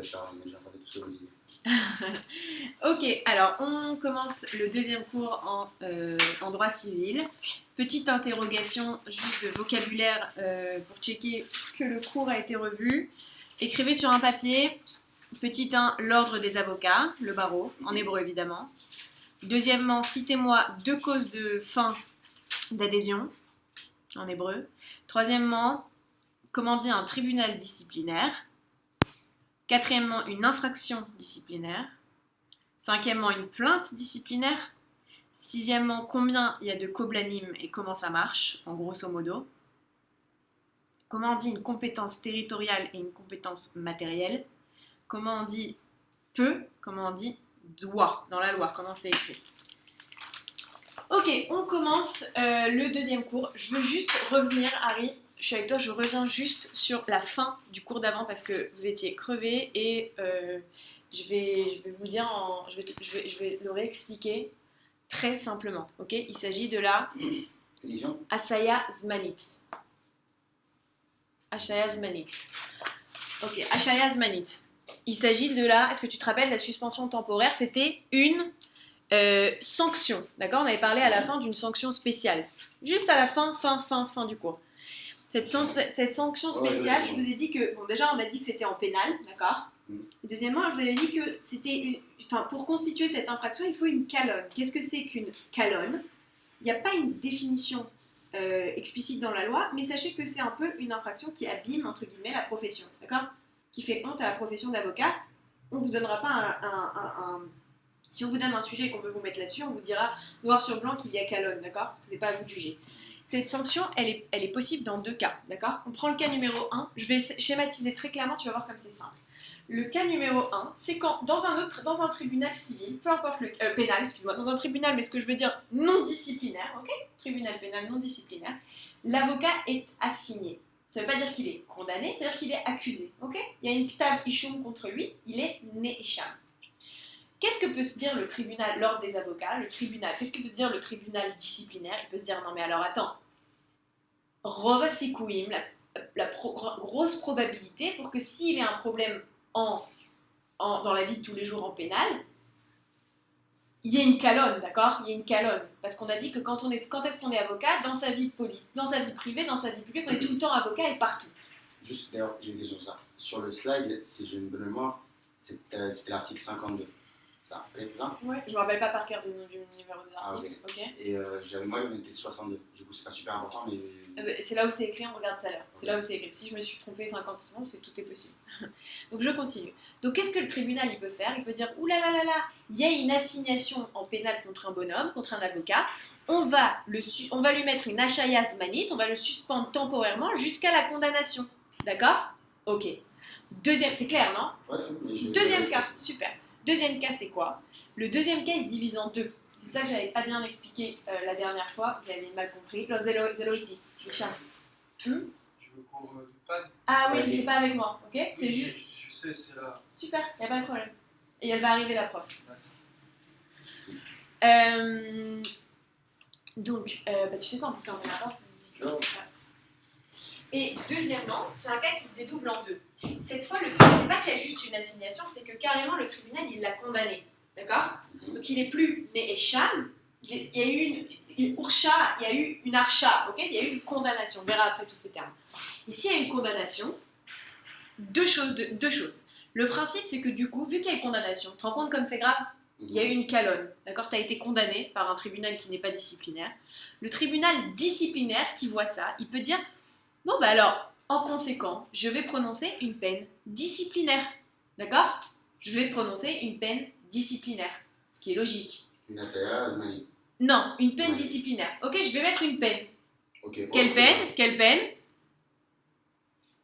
Charles, mais j'ai entendu tout ce que vous disiez. Ok, alors on commence le deuxième cours en droit civil. Petite interrogation juste de vocabulaire pour checker que le cours a été revu. Écrivez sur un papier, petit 1, l'ordre des avocats, le barreau, en hébreu évidemment. Deuxièmement, citez-moi 2 causes de fin d'adhésion, en hébreu. Troisièmement, comment dit un tribunal disciplinaire. Quatrièmement, une infraction disciplinaire. Cinquièmement, une plainte disciplinaire. Sixièmement, combien il y a de coblanim et comment ça marche, en grosso modo. Comment on dit une compétence territoriale et une compétence matérielle. Comment on dit peut, comment on dit doit, dans la loi, comment c'est écrit. Ok, on commence le deuxième cours. Je veux juste revenir, Harry, je suis avec toi, je reviens juste sur la fin du cours d'avant parce que vous étiez crevés et je vais vous dire, je vais le réexpliquer très simplement. Ok, il s'agit de la Ashaya Zmanit. Ashaya Zmanit. Ok, Ashaya Zmanit. Il s'agit de la, est-ce que tu te rappelles, la suspension temporaire, c'était une sanction. D'accord, on avait parlé à la fin d'une sanction spéciale. Juste à la fin du cours. Cette sanction spéciale, je vous ai dit que, bon, déjà on a dit que c'était en pénal, d'accord. Deuxièmement, je vous avais dit que c'était pour constituer cette infraction, il faut une calonne. Qu'est-ce que c'est qu'une calonne? Il n'y a pas une définition explicite dans la loi, mais sachez que c'est un peu une infraction qui abîme, entre guillemets, la profession, d'accord, qui fait honte à la profession d'avocat. On ne vous donnera pas si on vous donne un sujet et qu'on veut vous mettre là-dessus, on vous dira noir sur blanc qu'il y a calonne, d'accord, parce que c'est pas à vous de juger. Cette sanction, elle est possible dans 2 cas, d'accord. On prend le cas numéro 1, je vais schématiser très clairement, tu vas voir comme c'est simple. Le cas numéro 1, c'est quand dans un tribunal civil, peu importe pénal, excuse-moi, dans un tribunal, mais ce que je veux dire non disciplinaire, ok, tribunal pénal non disciplinaire, l'avocat est assigné. Ça ne veut pas dire qu'il est condamné, c'est-à-dire qu'il est accusé, ok. Il y a une ktav ishum contre lui, il est ne'esham. Qu'est-ce que peut se dire le tribunal, l'ordre des avocats, le tribunal? Qu'est-ce que peut se dire le tribunal disciplinaire? Il peut se dire, non mais alors attends, rova sikouim, la grosse probabilité pour que s'il y a un problème dans la vie de tous les jours en pénal, il y a une calonne, d'accord? Il y a une calonne. Parce qu'on a dit que quand est-ce qu'on est avocat? Dans sa vie dans sa vie privée, dans sa vie publique, on est tout le temps avocat et partout. Juste d'ailleurs, j'ai une question sur ça. Sur le slide, si j'ai une bonne mémoire, c'était l'article 52. C'est ça? Ouais, je me rappelle pas par cœur du numéro de l'article. Ah, okay. Okay. Et j'avais moi noté 62. Du coup, c'est pas super important, mais. C'est là où c'est écrit, on regarde tout à l'heure. C'est là où c'est écrit. Si je me suis trompée 50%, c'est tout est possible. Donc je continue. Donc qu'est-ce que le tribunal il peut faire? Il peut dire ouh là là là là, il y a une assignation en pénal contre un bonhomme, contre un avocat. On va lui mettre une ashaya zmanit, on va le suspendre temporairement jusqu'à la condamnation. D'accord? Ok. C'est clair, non? Ouais, deuxième cas, super. Deuxième cas, c'est quoi? Le deuxième cas, il se divise en 2. C'est ça que j'avais pas bien expliqué la dernière fois. Vous avez mal compris. Zeloïti, Richard. Tu veux cours de panne? Ah oui, c'est pas avec moi, ok? C'est oui, juste. Je sais, c'est là. Super, y a pas de problème. Et elle va arriver la prof. Donc, tu sais quoi, on peut fermer la porte. Et deuxièmement, c'est un cas qui se dédouble en 2. Cette fois, c'est pas qu'il y a juste une assignation, c'est que carrément le tribunal il l'a condamné, d'accord? Donc il est plus ne'esham, il y a eu une archa, ok? Il y a eu une condamnation. On verra après tous ces termes. Ici, il y a une condamnation. Deux choses. Le principe, c'est que du coup, vu qu'il y a une condamnation, tu te rends compte comme c'est grave? Il y a eu une calonne, d'accord? Tu as été condamné par un tribunal qui n'est pas disciplinaire. Le tribunal disciplinaire qui voit ça, il peut dire bon, bah alors, en conséquent, je vais prononcer une peine disciplinaire. D'accord? Je vais prononcer une peine disciplinaire. Ce qui est logique. Une ashaya zmanit. Non, une peine disciplinaire. Ok, je vais mettre une peine. Okay. Quelle peine? Quelle peine?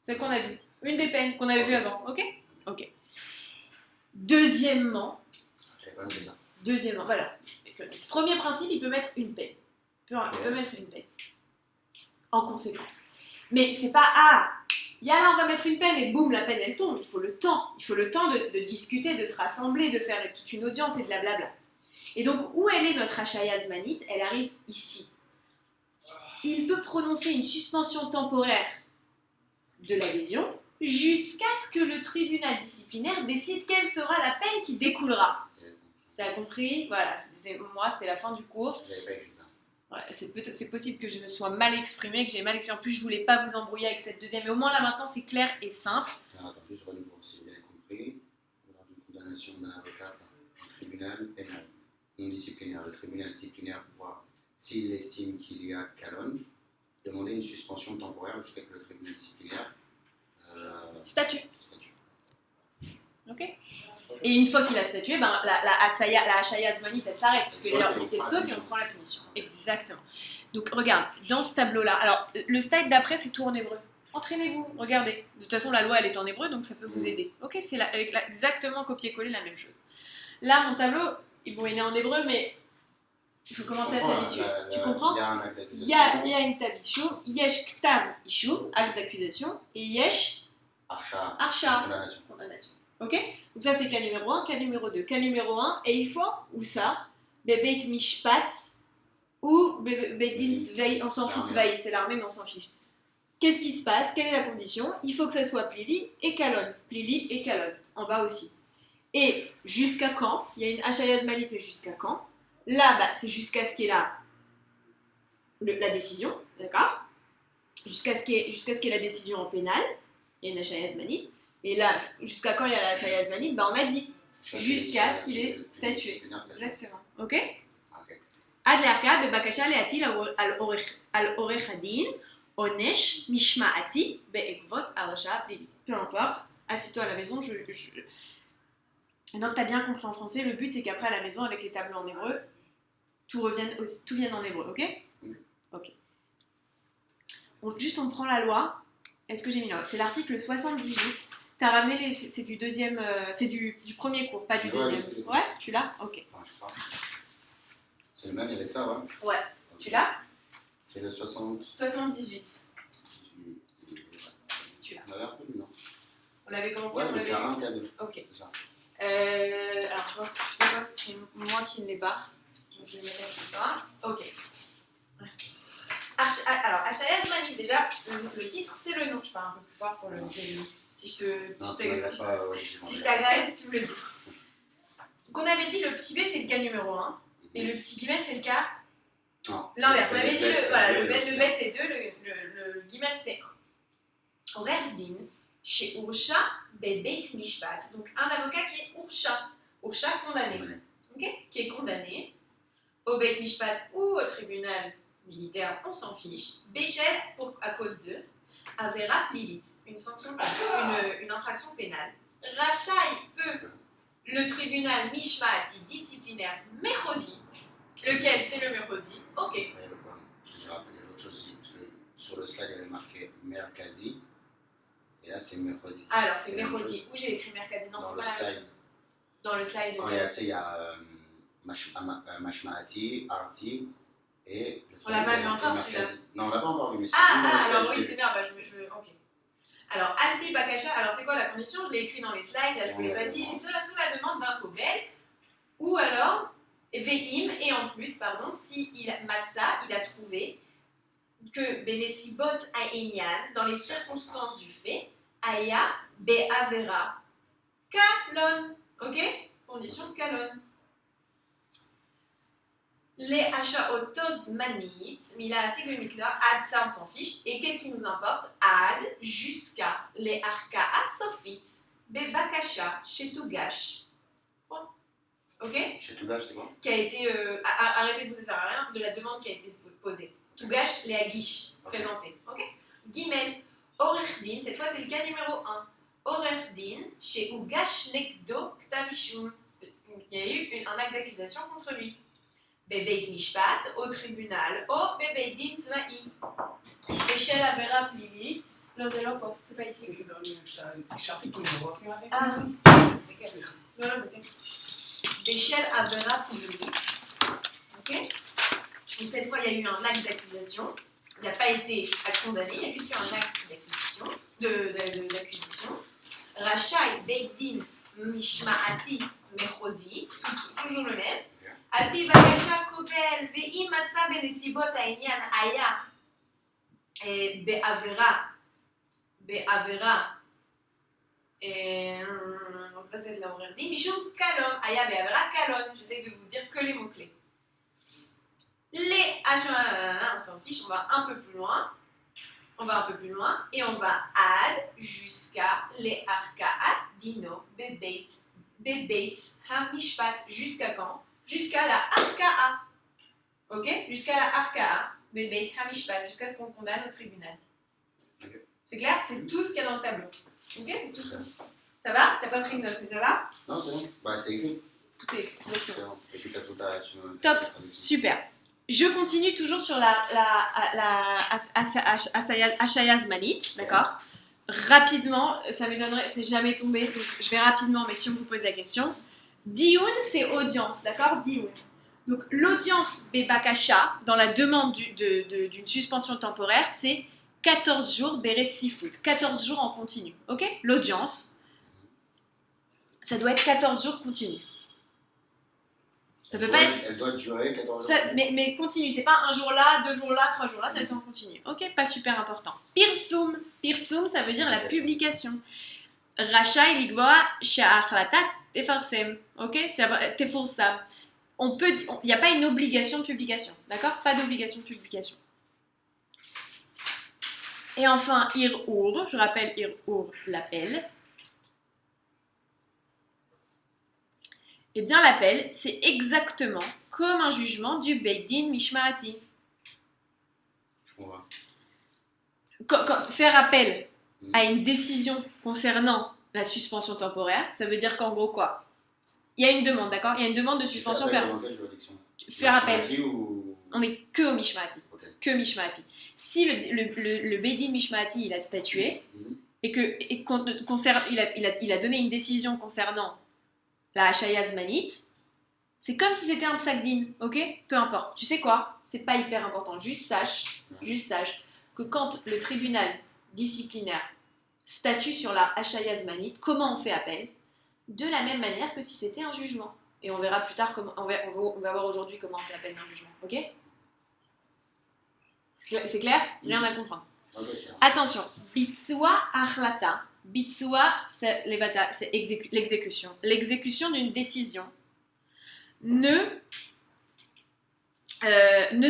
Celle qu'on a vue. Une des peines qu'on avait vues avant. Ok? Ok. Deuxièmement, voilà. Premier principe, il peut mettre une peine. Il peut mettre une peine. En conséquence. Mais c'est pas là on va mettre une peine et boum, la peine elle tombe. Il faut le temps. Il faut le temps de discuter, de se rassembler, de faire toute une audience et de la blabla. Et donc, où elle est notre ashaya zmanit? Elle arrive ici. Il peut prononcer une suspension temporaire de l'adhésion jusqu'à ce que le tribunal disciplinaire décide quelle sera la peine qui découlera. T'as compris? Voilà, moi, c'était la fin du cours. J'avais pas écrit ça. Ouais, c'est possible que je me sois mal exprimée, que j'ai mal exprimé. En plus, je voulais pas vous embrouiller avec cette deuxième. Mais au moins, là, maintenant, c'est clair et simple. Alors, attends, juste renouveau, si vous avez compris. Lors d'une condamnation d'un avocat par un tribunal pénal non disciplinaire, le tribunal disciplinaire pourra, s'il estime qu'il y a calomnie, demander une suspension temporaire jusqu'à ce que le tribunal disciplinaire Statut. statue. Ok. Et une fois qu'il a statué, ben, la Hashaya Zmanit, elle s'arrête, parce Elle qu'elle saute et on prend la saute et on prend la punition. Exactement. Donc regarde, dans ce tableau-là, alors le slide d'après, c'est tout en hébreu. Entraînez-vous, regardez. De toute façon, la loi, elle est en hébreu, donc ça peut vous aider. Ok, c'est exactement copier-coller la même chose. Là, mon tableau, bon, il est en hébreu, mais il faut commencer à s'habituer. Tu comprends? Il y a un acte Il d'accusation. y a une tab ishum, yesh ktav ishum, acte d'accusation, et yesh Archa. Archa. Condamnation. condamnation. Ok? Donc ça c'est cas numéro 1, cas numéro 2. Cas numéro 1, et il faut, où ça? Bebeit mishpat ou bedin svei, on s'en fout de svei, c'est l'armée mais on s'en fiche. Qu'est-ce qui se passe? Quelle est la condition? Il faut que ça soit plili et kalon. Plili et kalon, en bas aussi. Et jusqu'à quand? Il y a une hachaya zmanit, mais jusqu'à quand? Là, bah, c'est jusqu'à ce qu'il y ait la décision, d'accord? Jusqu'à ce qu'il y ait la décision en pénal, il y a une hachaya zmanit. Et là, jusqu'à quand il y a la hachaya zmanit? Bah, on a dit jusqu'à ce qu'il ait statué. Exactement. Ok? Ok. עד לערכאה בבקשה להטיל על עורך הדין עונש משמעתי בעקבות הרשעה פלילית. Peu importe, assieds-toi à la maison. Donc, tu as bien compris en français. Le but, c'est qu'après, à la maison, avec les tableaux en hébreu, tout vienne en hébreu. Ok? Ok. Juste, on prend la loi. Est-ce que j'ai mis là? C'est l'article 78. Tu as ramené c'est du deuxième. C'est du premier cours, pas du deuxième. Ouais, tu l'as? Ok. Enfin, je crois. C'est le même avec ça, ouais. Ouais. Ok. Tu l'as? C'est le 60. 78. Tu l'as. On avait un peu lu, non? On l'avait commencé, Ouais, on le l'avait. cas 1, cas 2. Ok. C'est ça. Alors, tu sais quoi? C'est moi qui ne l'ai pas. Donc, je vais mettre avec toi. Ok. Merci. Alors, Hachaya Zmanit, déjà, le titre, c'est le nom. Je parle un peu plus fort pour le si Non, tu m'avais pas, ouais, si je t'agresse, tu me le dis. Donc, on avait dit le petit b, c'est le cas numéro 1. Et le petit guillemets, c'est le cas. Non. L'inverse. On avait dit le bet, bet, c'est 2, le guillemets, c'est 1. Horer din, chez Ursha, bebeit mishpat. Donc, un avocat qui est Ursha. Ursha condamné. Okay, qui est condamné au Beit Mishpat ou au tribunal militaire, on s'en fiche. Béchel, à cause de Avera Plilit, une infraction pénale. Rachaï peut, le tribunal Mishmati disciplinaire Mechosi, lequel c'est le Mechosi, ok. Ouais, je te rappelle, il y a autre chose aussi, parce que sur le slide, il y avait marqué Merkazi, et là, c'est Merkosi. Alors, c'est Mechosi. Où j'ai écrit Merkazi? Non, c'est pas la même chose. Dans le slide. Quand il y a Mashmaati, Arti et le On l'a pas vu tribunal encore, Merkazi. celui-là. Non, on l'a pas encore vu, mais c'est Alors oui, c'est bien, bah, ok. Alors, Alpi Bakasha, alors c'est quoi la condition? Je l'ai écrit dans les slides, là je vous l'ai pas dit, sous la demande d'un Kobel, ou alors, Veim, et en plus, pardon, si Matza, il a trouvé que Benesibot Aïnian, dans les circonstances du fait, Aya Be'avera, Kalon, ok? Condition Kalon. Les Hachaotos Manit, Mila Sigmimikla, Ad, ça on s'en fiche. Et qu'est-ce qui nous importe? Ad, jusqu'à les Arka Sofit, Bebakasha, chez Tougash. Bon. Ok? Chez Tougash, c'est quoi? Qui a été. Arrêtez de vous, ça sert à rien, de la demande qui a été posée. Tougash, les Agish, présentés. Ok? Guimel, Orechdin, cette fois c'est le cas numéro 1. Orechdin, chez Ugash Nekdo Ktavishum. Il y a eu un acte d'accusation contre lui. Bebeit Mishpat, au tribunal, au Bebeit Din Tzma'i. Béchel Avera Plilit. Non, c'est pas ici. השארתי פה לראות נראה לי. Non, Béchel Avera Plilit. Ok? Donc cette fois, il y a eu un acte d'accusation. Il n'a pas été condamné, il y a juste eu un acte d'accusation. Rachai Beidin Mishmaati Mechosi, toujours le même. על פי בקשה קובל, ואם מצא בנסיבות העניין היה בעבירה רצית לעורר דין, משום קלון, היה בעבירה קלון, j'essaie de vous dire que les mots-clés. Les H1, on s'en fiche, on va un peu plus loin. On va un peu plus loin et on va ad jusqu'à les arkaat dino bebeit hamishpat. Jusqu'à quand? Jusqu'à la arkaa. Ok? Jusqu'à la arkaa bebeit hamishpat, jusqu'à ce qu'on condamne au tribunal. Okay. C'est clair? C'est tout ce qu'il y a dans le tableau. Ok? C'est tout ça. Ça va? T'as pas pris de notes, mais ça va? Non, c'est bon. Bah, c'est écrit. Tout est exactement. C'est bon. Et puis t'as tout à... Top. Super. Je continue toujours sur la Ashaya Zmanit, d'accord? Rapidement, ça me donnerait, c'est jamais tombé, donc je vais rapidement, mais si on vous pose la question. Dioun, c'est audience, d'accord? Dioun. Donc l'audience Bebakasha, dans la demande d'une suspension temporaire, c'est 14 jours Beretzifut, 14 jours en continu, ok? L'audience, ça doit être 14 jours continu. Ça peut pas être... Elle doit durer 14 jours. jours. Mais continue, c'est pas un jour là, 2 jours là, 3 jours là, ça va être en continu. Ok, pas super important. Pirsum, pirsum, ça veut dire la publication. Rachai ligvoa sha'achlata tefarsem. Ok, teforsam. Il n'y a pas une obligation de publication, d'accord? Pas d'obligation de publication. Et enfin, ir-ur, je rappelle ir-ur, l'appel. Eh bien, l'appel, c'est exactement comme un jugement du Beit Din Mishma'ati. Je comprends. Faire appel à une décision concernant la suspension temporaire, ça veut dire qu'en gros, quoi? Il y a une demande, d'accord? Il y a une demande de suspension permanente. Faire appel. Ou... On n'est que au Mishma'ati. Okay. Que Mishma'ati. Si le Beit Din Mishma'ati, il a statué, et il a donné une décision concernant la Ashaya Zmanit, c'est comme si c'était un psaq-din, ok? Peu importe. Tu sais quoi? C'est pas hyper important. Juste sache que quand le tribunal disciplinaire statue sur la Ashaya Zmanit, comment on fait appel? De la même manière que si c'était un jugement. Et on verra plus tard comment. On va voir aujourd'hui comment on fait appel d'un jugement, ok? C'est clair? Rien à comprendre. Attention, bitsua achlata. Bitsua, c'est l'exécution. L'exécution d'une décision ne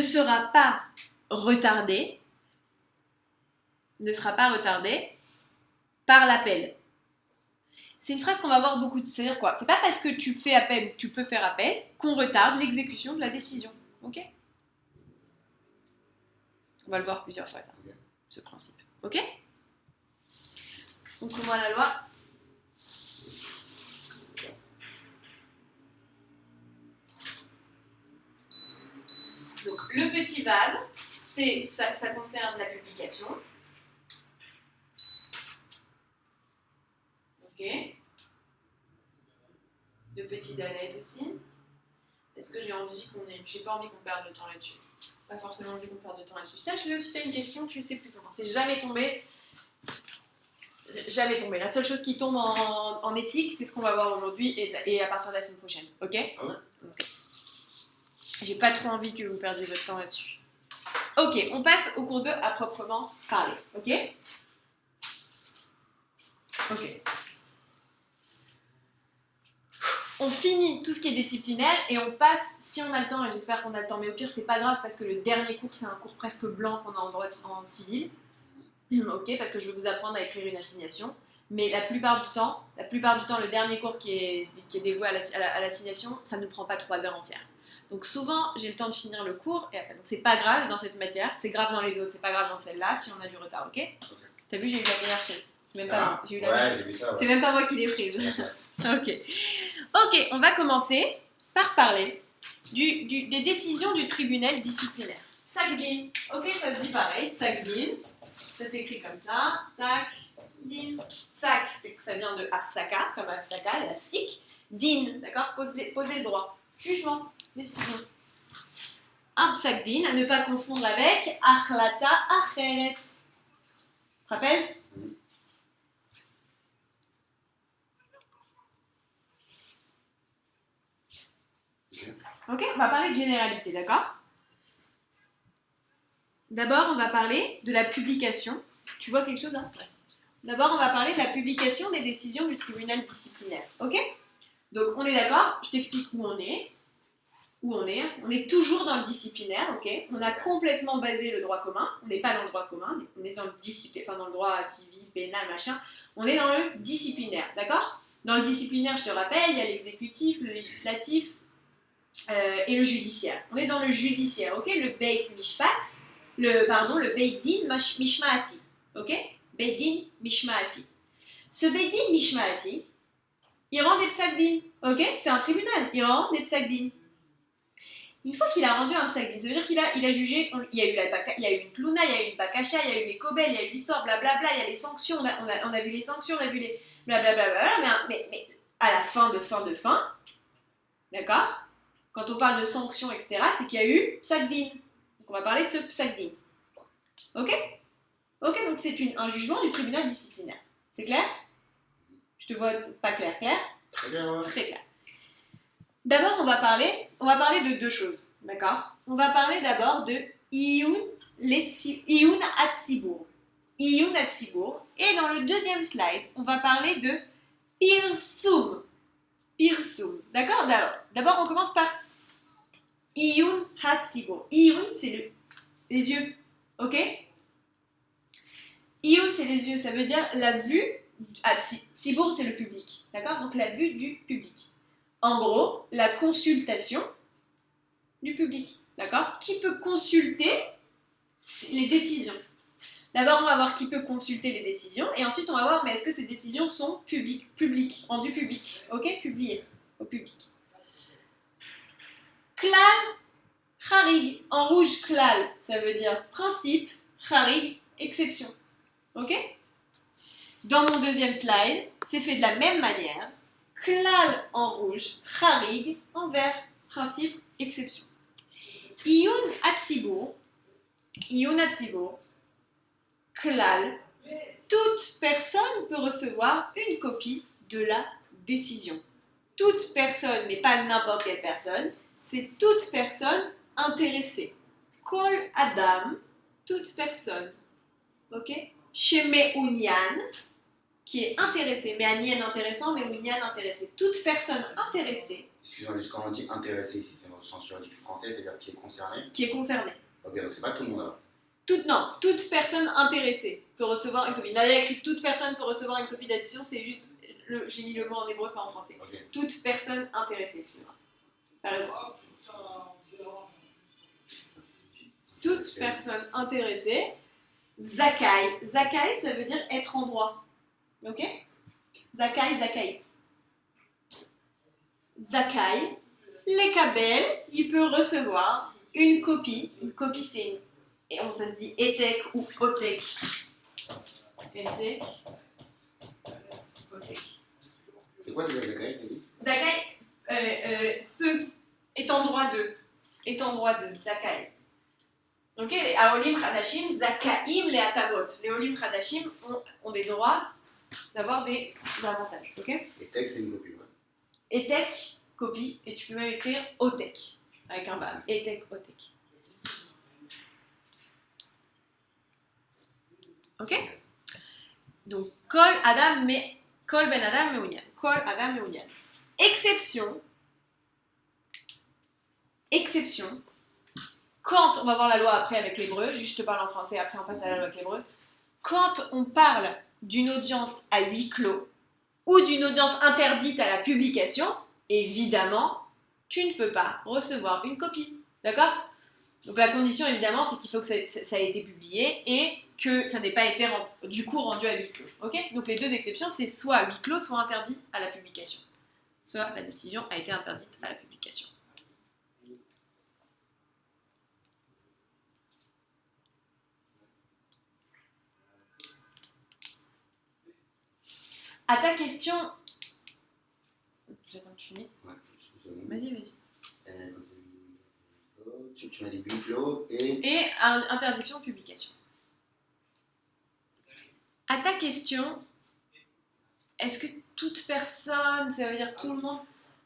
sera pas retardée par l'appel. C'est une phrase qu'on va voir beaucoup. C'est-à-dire quoi? C'est pas parce que tu fais appel, tu peux faire appel, qu'on retarde l'exécution de la décision. Ok? On va le voir plusieurs fois, ça, ce principe. Ok? Montre-moi la loi. Donc, le petit vav, ça concerne la publication. Ok. Le petit dalet aussi. Est-ce que j'ai envie j'ai pas envie qu'on perde de temps là-dessus. Pas forcément envie qu'on perde de temps là-dessus. Sache-le, si tu as une question, tu le sais plus ou moins. C'est jamais tombé. Jamais tombé. La seule chose qui tombe en éthique, c'est ce qu'on va voir aujourd'hui et à partir de la semaine prochaine. Ok? Ah ouais? Okay. J'ai pas trop envie que vous perdiez votre temps là-dessus. Ok, on passe au cours 2 à proprement parler. Ok? Ok. On finit tout ce qui est disciplinaire et on passe, si on a le temps, et j'espère qu'on a le temps, mais au pire, c'est pas grave parce que le dernier cours, c'est un cours presque blanc qu'on a en droit en civil. Ok, parce que je vais vous apprendre à écrire une assignation. Mais la plupart du temps, le dernier cours qui est dévoué à l'assignation, ça ne prend pas 3 heures entières. Donc souvent, j'ai le temps de finir le cours, et après, donc c'est pas grave dans cette matière, c'est grave dans les autres, c'est pas grave dans celle-là, si on a du retard, ok? T'as vu, j'ai eu la meilleure chaise. C'est même pas moi. J'ai vu ça, ouais. C'est même pas moi qui l'ai prise. Ok, on va commencer par parler des décisions du tribunal disciplinaire. Psaq-din. Ok, ça se dit pareil, psaq-din. Ça s'écrit comme ça, psaq-din. Psaq, c'est que ça vient de afsaka, comme afsaka, la psique. Din, d'accord? Posez le droit. Jugement, décision. Un psaq-din, à ne pas confondre avec achlata acheret. Tu te rappelles? Ok, on va parler de généralité, d'accord? D'abord, on va parler de la publication. Tu vois quelque chose là? D'abord, on va parler de la publication des décisions du tribunal disciplinaire. Ok? Donc, on est d'accord? Je t'explique où on est. On est toujours dans le disciplinaire, ok? On a complètement basé le droit commun. On n'est pas dans le droit commun, on est dans le disciplinaire, enfin dans le droit civil, pénal, machin. On est dans le disciplinaire, d'accord? Dans le disciplinaire, je te rappelle, il y a l'exécutif, le législatif et le judiciaire. On est dans le judiciaire, ok? Le Beit Mishpat, le Beit Din Mishmaati, ok? Beit Din Mishmaati. Ce Beit Din Mishmaati, il rend des psak-din, ok? C'est un tribunal, il rend des psak-din. Une fois qu'il a rendu un psak-din, ça veut dire qu'il a jugé, il y a eu une tlouna, il y a eu une bakasha, il y a eu les kobel, il y a eu l'histoire, blablabla, il y a les sanctions, on a vu les sanctions, on a vu les blablabla, mais à la fin, d'accord? Quand on parle de sanctions, etc., c'est qu'il y a eu psak-din. Donc on va parler de ce psak-din. Ok? Ok, donc c'est un jugement du tribunal disciplinaire. C'est clair? Je te vois pas clair? Très bien, ouais. Très clair. D'abord, on va parler de deux choses, d'accord? On va parler d'abord de Iyun Hatzibur. Iyun Hatzibur. Et dans le deuxième slide, on va parler de Pirsum. Pirsum, d'accord? D'abord, on commence par Iyun Hatzibur. Iyun, c'est les yeux, ok? Iyun, c'est les yeux, ça veut dire la vue. Hatzibur, c'est le public, d'accord? Donc la vue du public. En gros, la consultation du public, d'accord? Qui peut consulter les décisions? D'abord, on va voir qui peut consulter les décisions, et ensuite, on va voir, mais est-ce que ces décisions sont publiques, rendues publiques, ok? Publiées au public. Klal, Harig, en rouge, Klal, ça veut dire principe, Harig, exception, ok? Dans mon deuxième slide, c'est fait de la même manière. Klal en rouge, Harig en vert, principe, exception. Iyun Hatzibur, Klal, toute personne peut recevoir une copie de la décision. Toute personne n'est pas n'importe quelle personne, c'est toute personne intéressée. Kol Adam, toute personne. Ok? Sheme Unyan, qui est intéressé, mais Anien intéressant, mais Unyan intéressé. Toute personne intéressée. Excuse-moi, juste quand on dit intéressé ici, c'est au sens juridique français, c'est-à-dire qui est concerné. Qui est concernée. Ok, donc c'est pas tout le monde alors. Toute personne intéressée peut recevoir une copie. Là, il y a écrit toute personne peut recevoir une copie d'addition, c'est juste, j'ai mis le mot en hébreu, pas en français. Okay. Toute personne intéressée, excuse-moi. T'as raison. Toute personne intéressée. Zakai. Zakai, ça veut dire être en droit. Ok? Zakai, Zakaït. Zakai, les kabel, il peut recevoir une copie. Une copie, c'est une. Et ça se dit etek ou otek. Etek, otek. C'est quoi déjà Zakai? Zakai est en droit de. Est en droit de. Zakai. Ok? Les Aolim Khadashim, Zakaim, les Atavot. Les Olim Khadashim ont des droits d'avoir des avantages. Ok? Etek, c'est une copie, ouais. Etek, copie, et tu peux même écrire otek, avec un bam. Etek, otek. Ok? Donc, Kol Ben Adam Meounian. Kol Adam Meounian. Exception. Quand, on va voir la loi après avec l'hébreu, juste je te parle en français, après on passe à la loi avec l'hébreu. Quand on parle d'une audience à huis clos ou d'une audience interdite à la publication, évidemment, tu ne peux pas recevoir une copie. D'accord? Donc la condition, évidemment, c'est qu'il faut que ça ait été publié et que ça n'ait pas été du coup rendu à huis clos. Okay? Donc les deux exceptions, c'est soit à huis clos, soit interdit à la publication. Soit la décision a été interdite à la publication. À ta question... J'attends que tu finisses. Ouais, Vas-y. Tu m'as dit huis clos et... Et interdiction de publication. À ta question, est-ce que toute personne, ça veut dire tout le monde?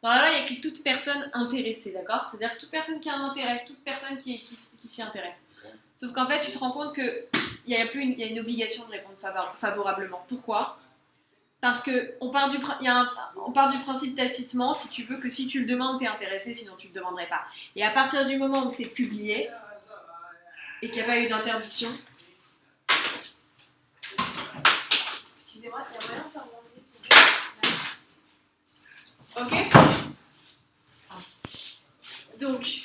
Dans la loi, il y a écrit toute personne intéressée, d'accord? C'est-à-dire toute personne qui a un intérêt, toute personne qui s'y intéresse. Ok. Sauf qu'en fait, tu te rends compte qu'il y a une obligation de répondre favorablement. Pourquoi? Parce qu'on part du principe tacitement, si tu veux, que si tu le demandes, tu es intéressé, sinon tu ne le demanderais pas. Et à partir du moment où c'est publié, et qu'il n'y a pas eu d'interdiction... Excusez-moi, il y a moyen de faire monter, s'il vous plaît? Ok. Donc,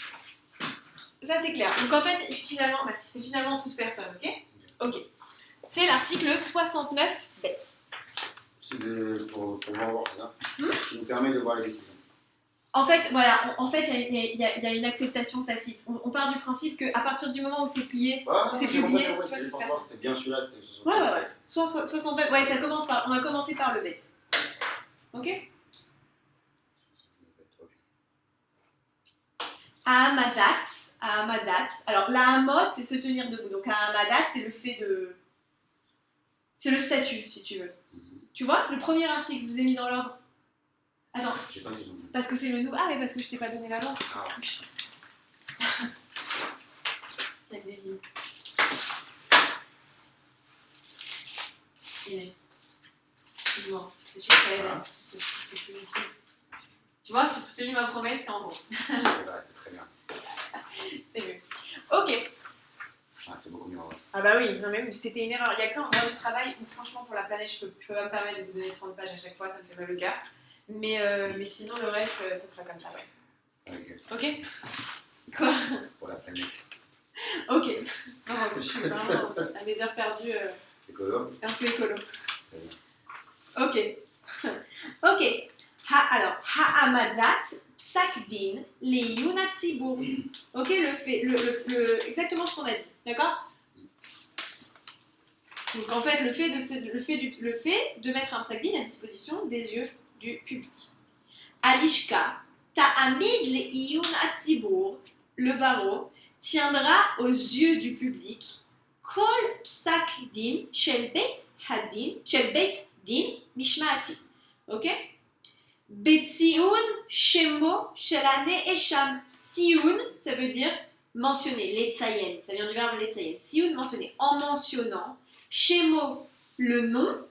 ça c'est clair. Donc en fait, finalement, c'est finalement toute personne, ok? Ok. C'est l'article 69 bête. Pour voir ça, qui nous permet de voir les décisions. En fait, voilà, il y a une acceptation tacite. On part du principe qu'à partir du moment où c'est plié, c'est publié. C'était bien celui-là, c'était 69. Ouais. 69, ouais, on a commencé par le bête. Ok? Ahamadat. Alors, la hamot, c'est se tenir debout. Donc, ahamadat, c'est le fait de. C'est le statut, si tu veux. Tu vois, le premier article, je vous ai mis dans l'ordre. Attends. J'ai pas besoin. Parce que c'est le nouveau. Ah, mais parce que je t'ai pas donné la langue. Ah. Quel débile. Excuse-moi, c'est sûr que ça aide. Voilà. C'est plus utile. Tu vois, j'ai tenu ma promesse, c'est en gros. C'est vrai, c'est très bien. C'est mieux. Ok. Ah, c'est beaucoup mieux en vrai. Ah bah oui, non mais c'était une erreur. Il y a qu'un mois de travail où franchement pour la planète, je peux pas me permettre de vous donner 30 pages à chaque fois, ça me fait mal au cœur. Mais sinon le reste, ça sera comme ça, ouais. Ok. Quoi? Pour la planète. Ok. Non, je suis vraiment à mes heures perdues, Écolo. un peu écolo. C'est bien. Ok. Ok. Alors, Ha'amadat Psak-din les Yunatsibour. Ok, exactement ce qu'on a dit, d'accord? Donc en fait, le fait de mettre un psak-din à disposition des yeux du public. Alishka Ta'amid les Yunatsibour, le barreau, tiendra aux yeux du public Kol Psak-din Shel Beit Din Mishmaati. Ok? Betsioun Shemo Shelane Esham. Sioun, ça veut dire mentionner. Letsayen, ça vient du verbe letsayen. Sioun, mentionner. En mentionnant. Shemo, le nom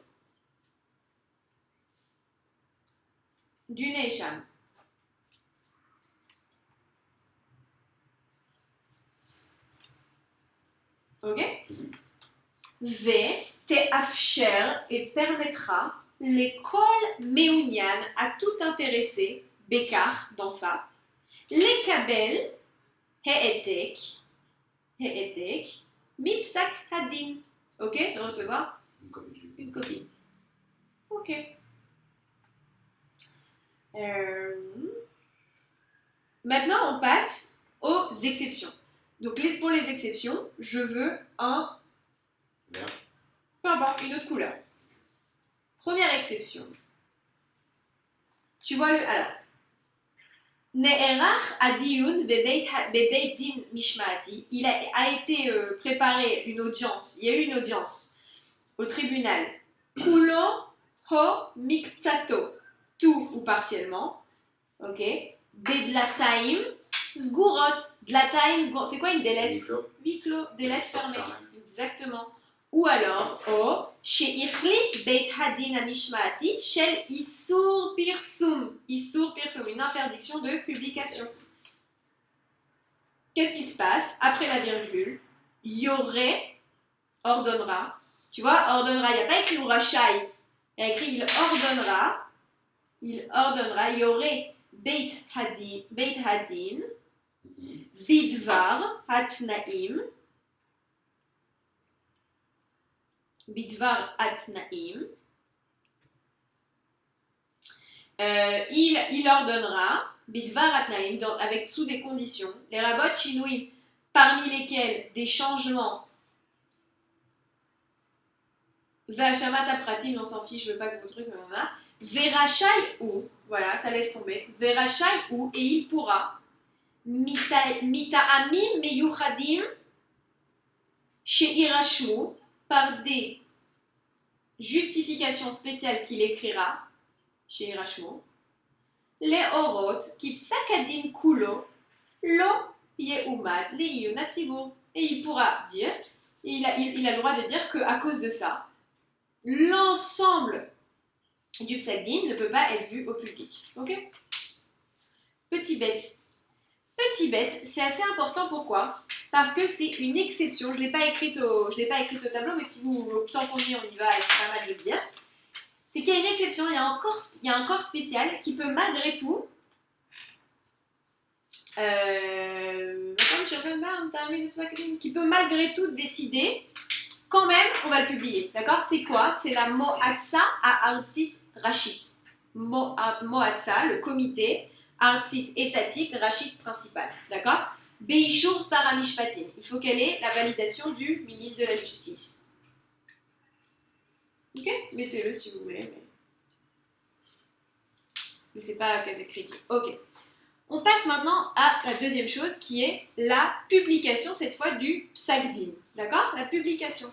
du Nesham. Ok? Ve te afcher et permettra l'école méouniane à tout intéressé, Bécard, dans ça, les kabel, he'etek, mipsak hadin. Ok, recevoir une copie. Ok. Maintenant, on passe aux exceptions. Donc, pour les exceptions, je veux un. Vert. Peu importe, une autre couleur. Première exception. Tu vois le. Alors. Ne'erach adiyun bebeit din mishmaati. Il a été préparé une audience. Il y a eu une audience au tribunal. Kulo ho miktsato. Tout ou partiellement. Ok. Bedlataim zgurot. Dlataim zgurot. C'est quoi une délette? Huis clos. Délette fermée. Exactement. Ou alors, she'ichlit beit hadin amishmaati shel isur pirsum. Isur pirsum, une interdiction de publication. Qu'est-ce qui se passe après la virgule? Yoré ordonnera. Tu vois, ordonnera, il n'y a pas écrit urachai. Il y a écrit il ordonnera. Il ordonnera. Yoré beit hadin bidvar hatnaim. Bidvar atnaim. Il ordonnera, Bidvar atnaim, avec sous des conditions, les rabbot chinouim, parmi lesquels des changements. Vachamata pratim, on s'en fiche, je veux pas que vos trucs, Verachai ou, voilà, ça laisse tomber. Verachai ou, et il pourra, Mita amim meyuchadim, she'irashmu, par des justifications spéciales qu'il écrira chez Irachmo, להורות כי פסק הדין כולו לא יאומד לעיון הציבור. Et il pourra dire, il a le droit de dire qu'à cause de ça, l'ensemble du psak din ne peut pas être vu au public. Ok? Petit bête. Petit bête, c'est assez important. Pourquoi? Parce que c'est une exception. Je ne l'ai pas écrite au tableau, mais si vous, tant qu'on y est, on y va, et c'est pas mal de le dire. C'est qu'il y a une exception, il y a un corps spécial qui peut malgré tout décider quand même on va le publier, d'accord? C'est quoi? C'est la Moatsa à Artsit Rachit. Moatsa, le comité Artsit étatique, Rachit principal, d'accord? Beishur Sarah Mishpatim, il faut qu'elle ait la validation du ministre de la Justice. Ok? Mettez-le si vous voulez, mais c'est pas la case critique. Ok. On passe maintenant à la deuxième chose qui est la publication, cette fois du psak din. D'accord? La publication.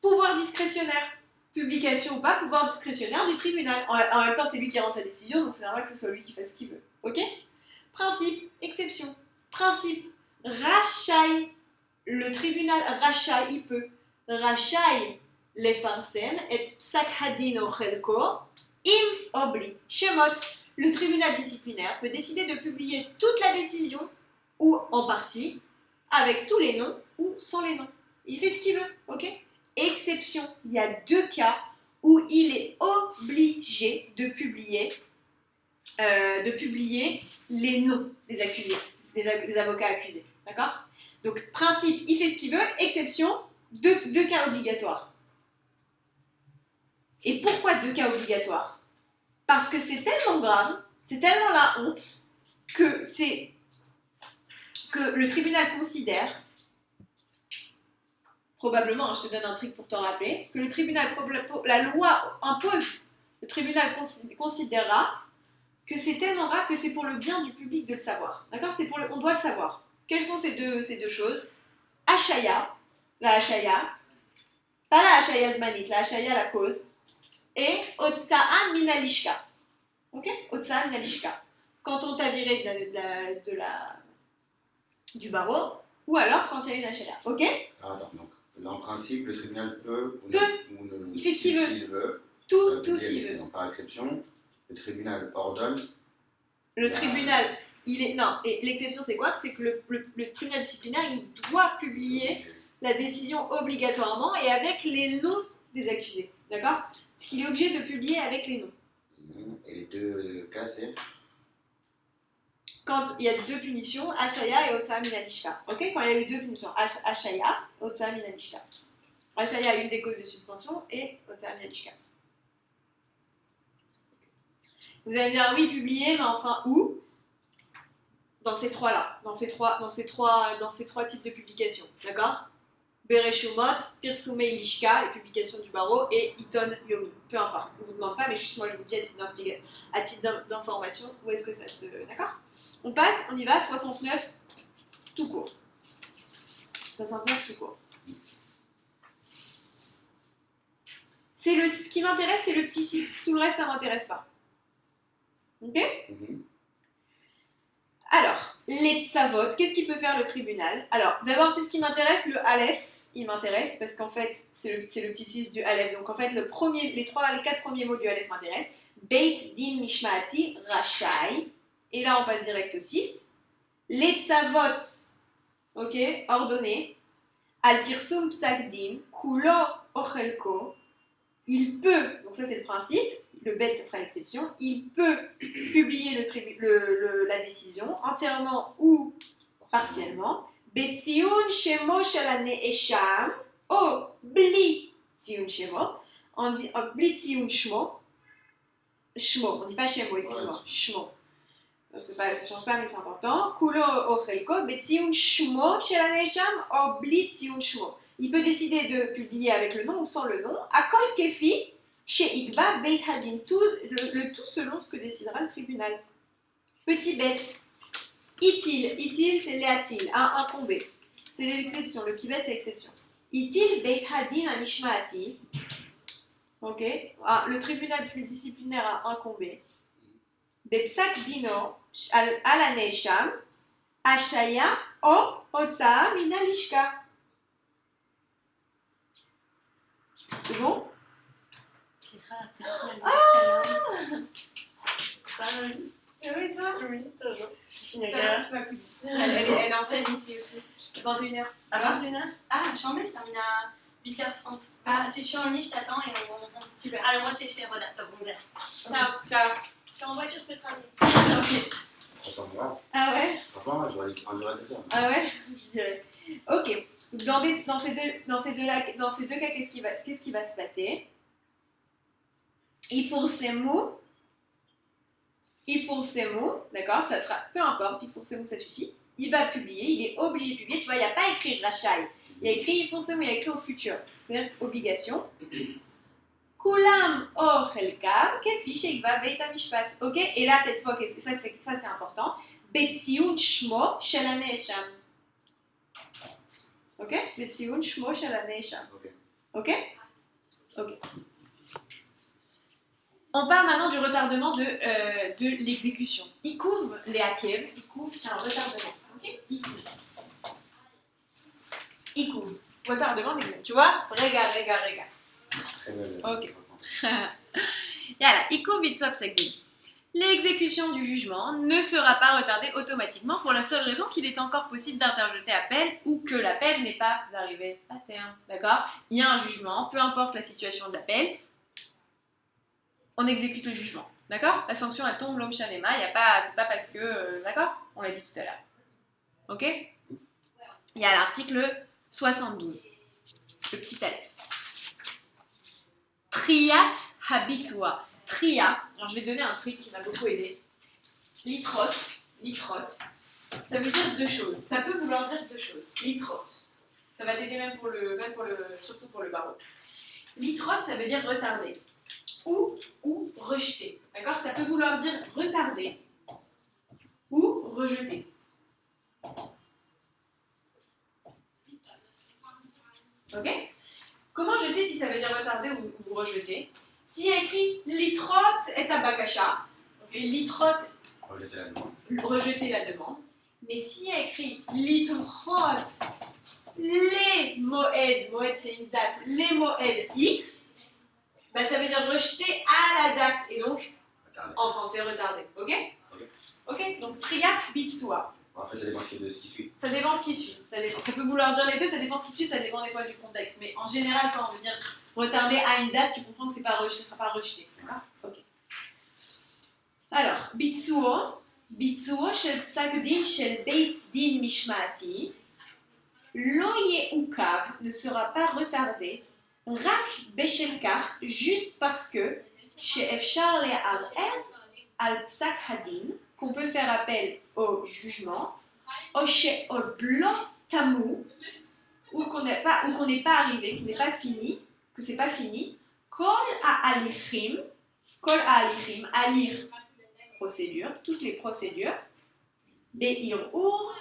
Pouvoir discrétionnaire. Publication ou pas, pouvoir discrétionnaire du tribunal. En même temps, c'est lui qui rend sa décision, donc c'est normal que ce soit lui qui fasse ce qu'il veut. Ok? Principe, exception. Principe, rachai. Le tribunal rachai, il peut. Rachai lefarsen et psak hadin ochelko im obli shemot. Le tribunal disciplinaire peut décider de publier toute la décision ou en partie, avec tous les noms ou sans les noms. Il fait ce qu'il veut, ok? Exception, il y a 2 cas où il est obligé de publier les noms des accusés, des avocats accusés, d'accord? Donc, principe, il fait ce qu'il veut, exception, 2 cas obligatoires. Et pourquoi 2 cas obligatoires? Parce que c'est tellement grave, c'est tellement la honte que le tribunal considère, probablement, je te donne un truc pour t'en rappeler, que le tribunal, la loi impose, le tribunal considérera que c'est tellement grave que c'est pour le bien du public de le savoir. D'accord? On doit le savoir. Quelles sont ces deux choses? Hachaya, la hachaya, pas la hachaya zmanit, la hachaya, la cause, et Otsaan Minalishka. Ok? Otsaan Minalishka. Quand on t'a viré du barreau, ou alors quand il y a une hachaya. Ok? Alors, attends, donc, en principe, le tribunal peut ou ne il fait ce qu'il veut. S'il veut. Tout s'il veut. Donc, par exception, le tribunal ordonne. Le tribunal, non, et l'exception c'est quoi? C'est que le tribunal disciplinaire, il doit publier la décision obligatoirement et avec les noms des accusés. D'accord? Parce qu'il est obligé de publier avec les noms. Et les 2 cas, c'est quand il y a 2 punitions, Hachaya et Otsaan Minalishka. Ok? Quand il y a eu 2 punitions, Hachaya, Otsaan Minalishka. Hachaya, une des causes de suspension, et Otsaan Minalishka. Vous allez me dire, oui, publier, mais enfin, où? Dans ces 3-là, dans ces trois types de publications. D'accord? Bereshumot, Pirsume Ilishka, les publications du barreau, et Iton Yomi. Peu importe, on ne vous demande pas, mais juste moi je vous dis à titre d'information où est-ce que ça se... D'accord? On y va, 69 tout court. 69 tout court. Ce qui m'intéresse, c'est le petit 6. Tout le reste, ça ne m'intéresse pas. Ok? Alors, les tsavot, qu'est-ce qu'il peut faire le tribunal? Alors, d'abord, c'est ce qui m'intéresse, le Aleph. Il m'intéresse parce qu'en fait, c'est le petit 6 du Aleph. Donc en fait, les 4 premiers mots du Aleph m'intéressent. Beit din mishmaati rachai. Et là, on passe direct au 6. Les tzavot, ok, ordonné. Al pirsum psak din, kulo ochelko. Il peut, donc ça c'est le principe, le bet, ça sera l'exception. Il peut publier la décision entièrement ou partiellement. Betziun shemo shel hane'esham, ou bli tziun shemo, bli tziun shmo, on dit pas shemo, excuse-moi, shmo, parce que ça change pas mais c'est important, kulo ochelko, betziun shmo shel hane'esham, ou bli tziun shmo. Il peut décider de publier avec le nom ou sans le nom, akol kefi, chez Igba beit hadin, le tout selon ce que décidera le tribunal. Petit bête. Itil, c'est léatil, incombé. C'est l'exception, le petit bête, c'est l'exception. Itil beit hadin amishmaati. Ok. Le tribunal disciplinaire a incombé. בפסק דינו על הנאשם, השעיה או הוצאה מן הלשכה. C'est bon? סליחה, צריך להגיד שלום. Oui, toi? Oui, toujours. Elle enseigne ici aussi. 21h. À 21h? Ah, chambre, je termine à 8h30. Ah, si je suis en ligne, je t'attends et on s'en dit. Super. Alors, moi, je suis chez Roda, top, bon, ciao. Ciao. Je suis en voiture, je peux te ramener. Ok. Franchement, moi, Ah ouais? franchement, j'aurais tes soeurs. Ah ouais? Je dirais. Ok. Dans ces deux cas, qu'est-ce qui va se passer? Il faut ces mots, d'accord? Ça sera, peu importe, il faut ces mots, ça suffit. Il va publier, il est obligé de publier. Tu vois, il n'y a pas écrit rachai. Il y a écrit il faut ces mots, il y a écrit au futur. C'est-à-dire obligation. Kulam o chelkav kefi sheikva beit hamishpat. Ok? Et là, cette fois, ça c'est important. Betziun shmo shel hane'esham. Ok? Betziun shmo shel hane'esham. Ok. Ok? Ok. On parle maintenant du retardement de l'exécution. Ikuv les hakev. Ikuv, c'est un retardement. Ok? Ikuv. Retardement d'exécution. Tu vois? Regarde. Très belle. Ok. Yala. Ikuv bitzwa psek din. L'exécution du jugement ne sera pas retardée automatiquement pour la seule raison qu'il est encore possible d'interjeter appel ou que l'appel n'est pas arrivé à terme. D'accord? Il y a un jugement, peu importe la situation de l'appel, on exécute le jugement. D'accord? La sanction, elle tombe l'homme shanema, c'est pas parce que... d'accord? On l'a dit tout à l'heure. Ok? Il y a l'article 72, le petit alef. Triat habitwa. Tria, alors je vais te donner un truc qui m'a beaucoup aidé. Litrot, ça veut dire deux choses. Ça peut vouloir dire deux choses. Litrot, ça va t'aider surtout pour le barreau. Litrot, ça veut dire retarder ou rejeter. D'accord? Ça peut vouloir dire retarder ou rejeter. Ok? Comment je sais si ça veut dire retarder ou rejeter? S'il y a écrit litrot et abakasha, okay, litrot, rejeter la demande. Mais s'il y a écrit litrot, les moed c'est une date, les moed X, bah ça veut dire rejeter à la date et donc en français retarder. Ok? Ok? Donc triat bitsua. En fait, ça dépend de ce qui suit. Ça dépend ce qui suit. Ça peut vouloir dire les deux, ça dépend ce qui suit, ça dépend des fois du contexte. Mais en général, quand on veut dire retarder à une date, tu comprends que ça ne sera pas rejeté. D'accord? Ok. Alors, bitsuo shel psak din shel beit din mishmati, lo yeukav ne sera pas retardé, rak beshel kach, juste parce que chez efshar le'arev al psak hadin, qu'on peut faire appel au jugement, au blo tamou, ou qu'on n'est pas arrivé, qui n'est pas fini, que c'est pas fini, kol a alichim, alir, procédure, toutes les procédures, be'ir'ur,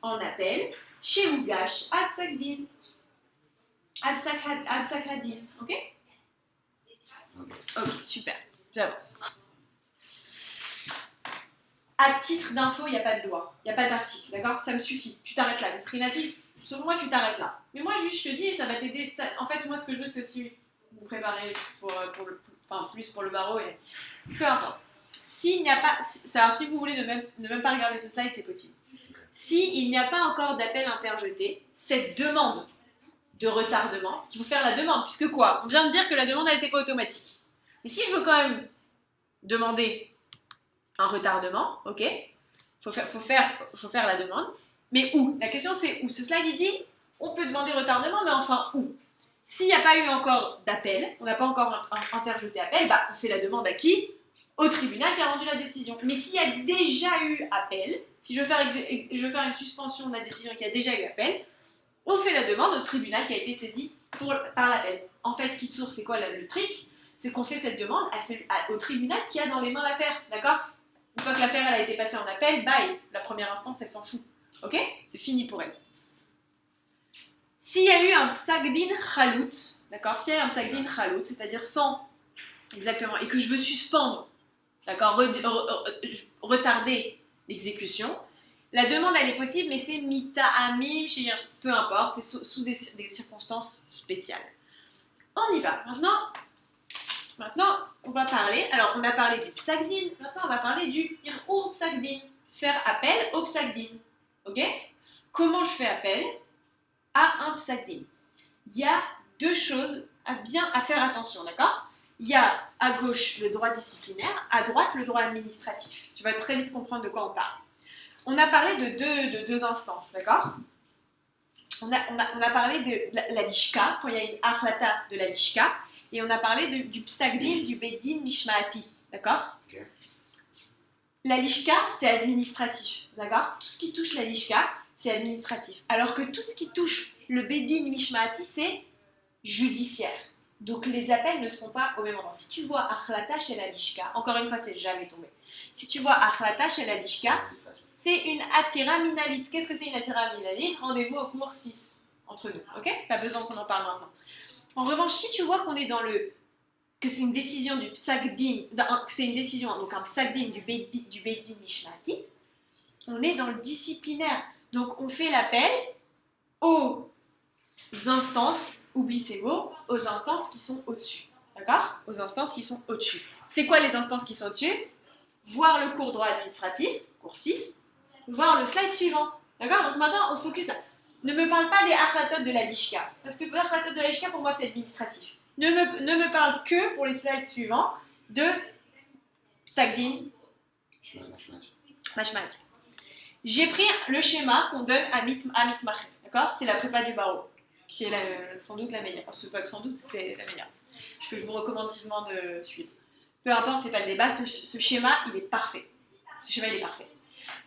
en appel, chez Ugash, al psak din, ok? Ok, super, j'avance. À titre d'info, il n'y a pas de loi, il n'y a pas d'article, d'accord? Ça me suffit, tu t'arrêtes là. Le prinatif, selon moi, tu t'arrêtes là. Mais moi, juste, je te dis, ça va t'aider. En fait, moi, ce que je veux, c'est aussi vous préparer plus pour le barreau. Et... peu importe. S'il n'y a pas... Alors, si vous voulez ne même pas regarder ce slide, c'est possible. S'il n'y a pas encore d'appel interjeté, cette demande de retardement, parce qu'il faut faire la demande, puisque quoi? On vient de dire que la demande, elle n'était pas automatique. Mais si je veux quand même demander un retardement, ok? Faut faire la demande. Mais où? La question c'est où? Ce slide il dit, on peut demander retardement, mais enfin où? S'il n'y a pas eu encore d'appel, on n'a pas encore interjeté appel, bah on fait la demande à qui? Au tribunal qui a rendu la décision. Mais s'il y a déjà eu appel, si je veux faire une suspension de la décision qui a déjà eu appel, on fait la demande au tribunal qui a été saisi par l'appel. En fait, Kitsour, c'est quoi le trick? C'est qu'on fait cette demande au tribunal qui a dans les mains l'affaire, d'accord? Une fois que l'affaire elle a été passée en appel, bye, la première instance elle s'en fout. Ok? C'est fini pour elle. S'il y a eu un psagdin chalout, d'accord? S'il y a eu un psagdin chalout, c'est-à-dire sans, exactement, et que je veux suspendre d'accord, retarder l'exécution. La demande, elle est possible, mais c'est mita amim, peu importe, c'est sous des circonstances spéciales. On y va. Maintenant, on va parler, alors on a parlé du psagdin, maintenant on va parler du ir'ur psagdin, faire appel au psagdin. Ok? Comment je fais appel à un psagdin? Il y a deux choses à faire attention, d'accord? Il y a à gauche le droit disciplinaire, à droite le droit administratif. Tu vas très vite comprendre de quoi on parle. On a parlé de deux instances, d'accord? On a parlé de la lishka, quand il y a une achlata de la lishka, et on a parlé du psagdin, du bedin mishmaati, d'accord? Ok. La lishka, c'est administratif, d'accord? Tout ce qui touche la lishka, c'est administratif. Alors que tout ce qui touche le bedin mishmaati, c'est judiciaire. Donc les appels ne se font pas au même endroit. Si tu vois achlata chez la lishka, encore une fois, c'est jamais tombé. Si tu vois achlata chez la lishka, c'est une atira minalit. Qu'est-ce que c'est une atira minalit? Rendez-vous au cours 6 entre nous, ok? Pas besoin qu'on en parle maintenant. En revanche, si tu vois qu'on est dans que c'est une décision du psagdin, que c'est une décision, donc un psagdin du beidin mishmati, on est dans le disciplinaire. Donc on fait l'appel aux instances, oublie ces mots, aux instances qui sont au-dessus, d'accord? Aux instances qui sont au-dessus. C'est quoi les instances qui sont au-dessus? Voir le cours droit administratif, cours 6, voir le slide suivant. D'accord? Donc maintenant, on focus là. Ne me parle pas des achlatot de la lishka. Parce que l'achlatot de la lishka, pour moi, c'est administratif. Ne me parle que, pour les slides suivants, de psagdin, mashmat. J'ai pris le schéma qu'on donne à mitmachem. D'accord? C'est la prépa du barreau, qui est sans doute la meilleure. Enfin, c'est pas que sans doute, c'est la meilleure. Que je vous recommande vivement de suivre. Peu importe, c'est pas le débat, ce schéma, il est parfait. Ce schéma, il est parfait.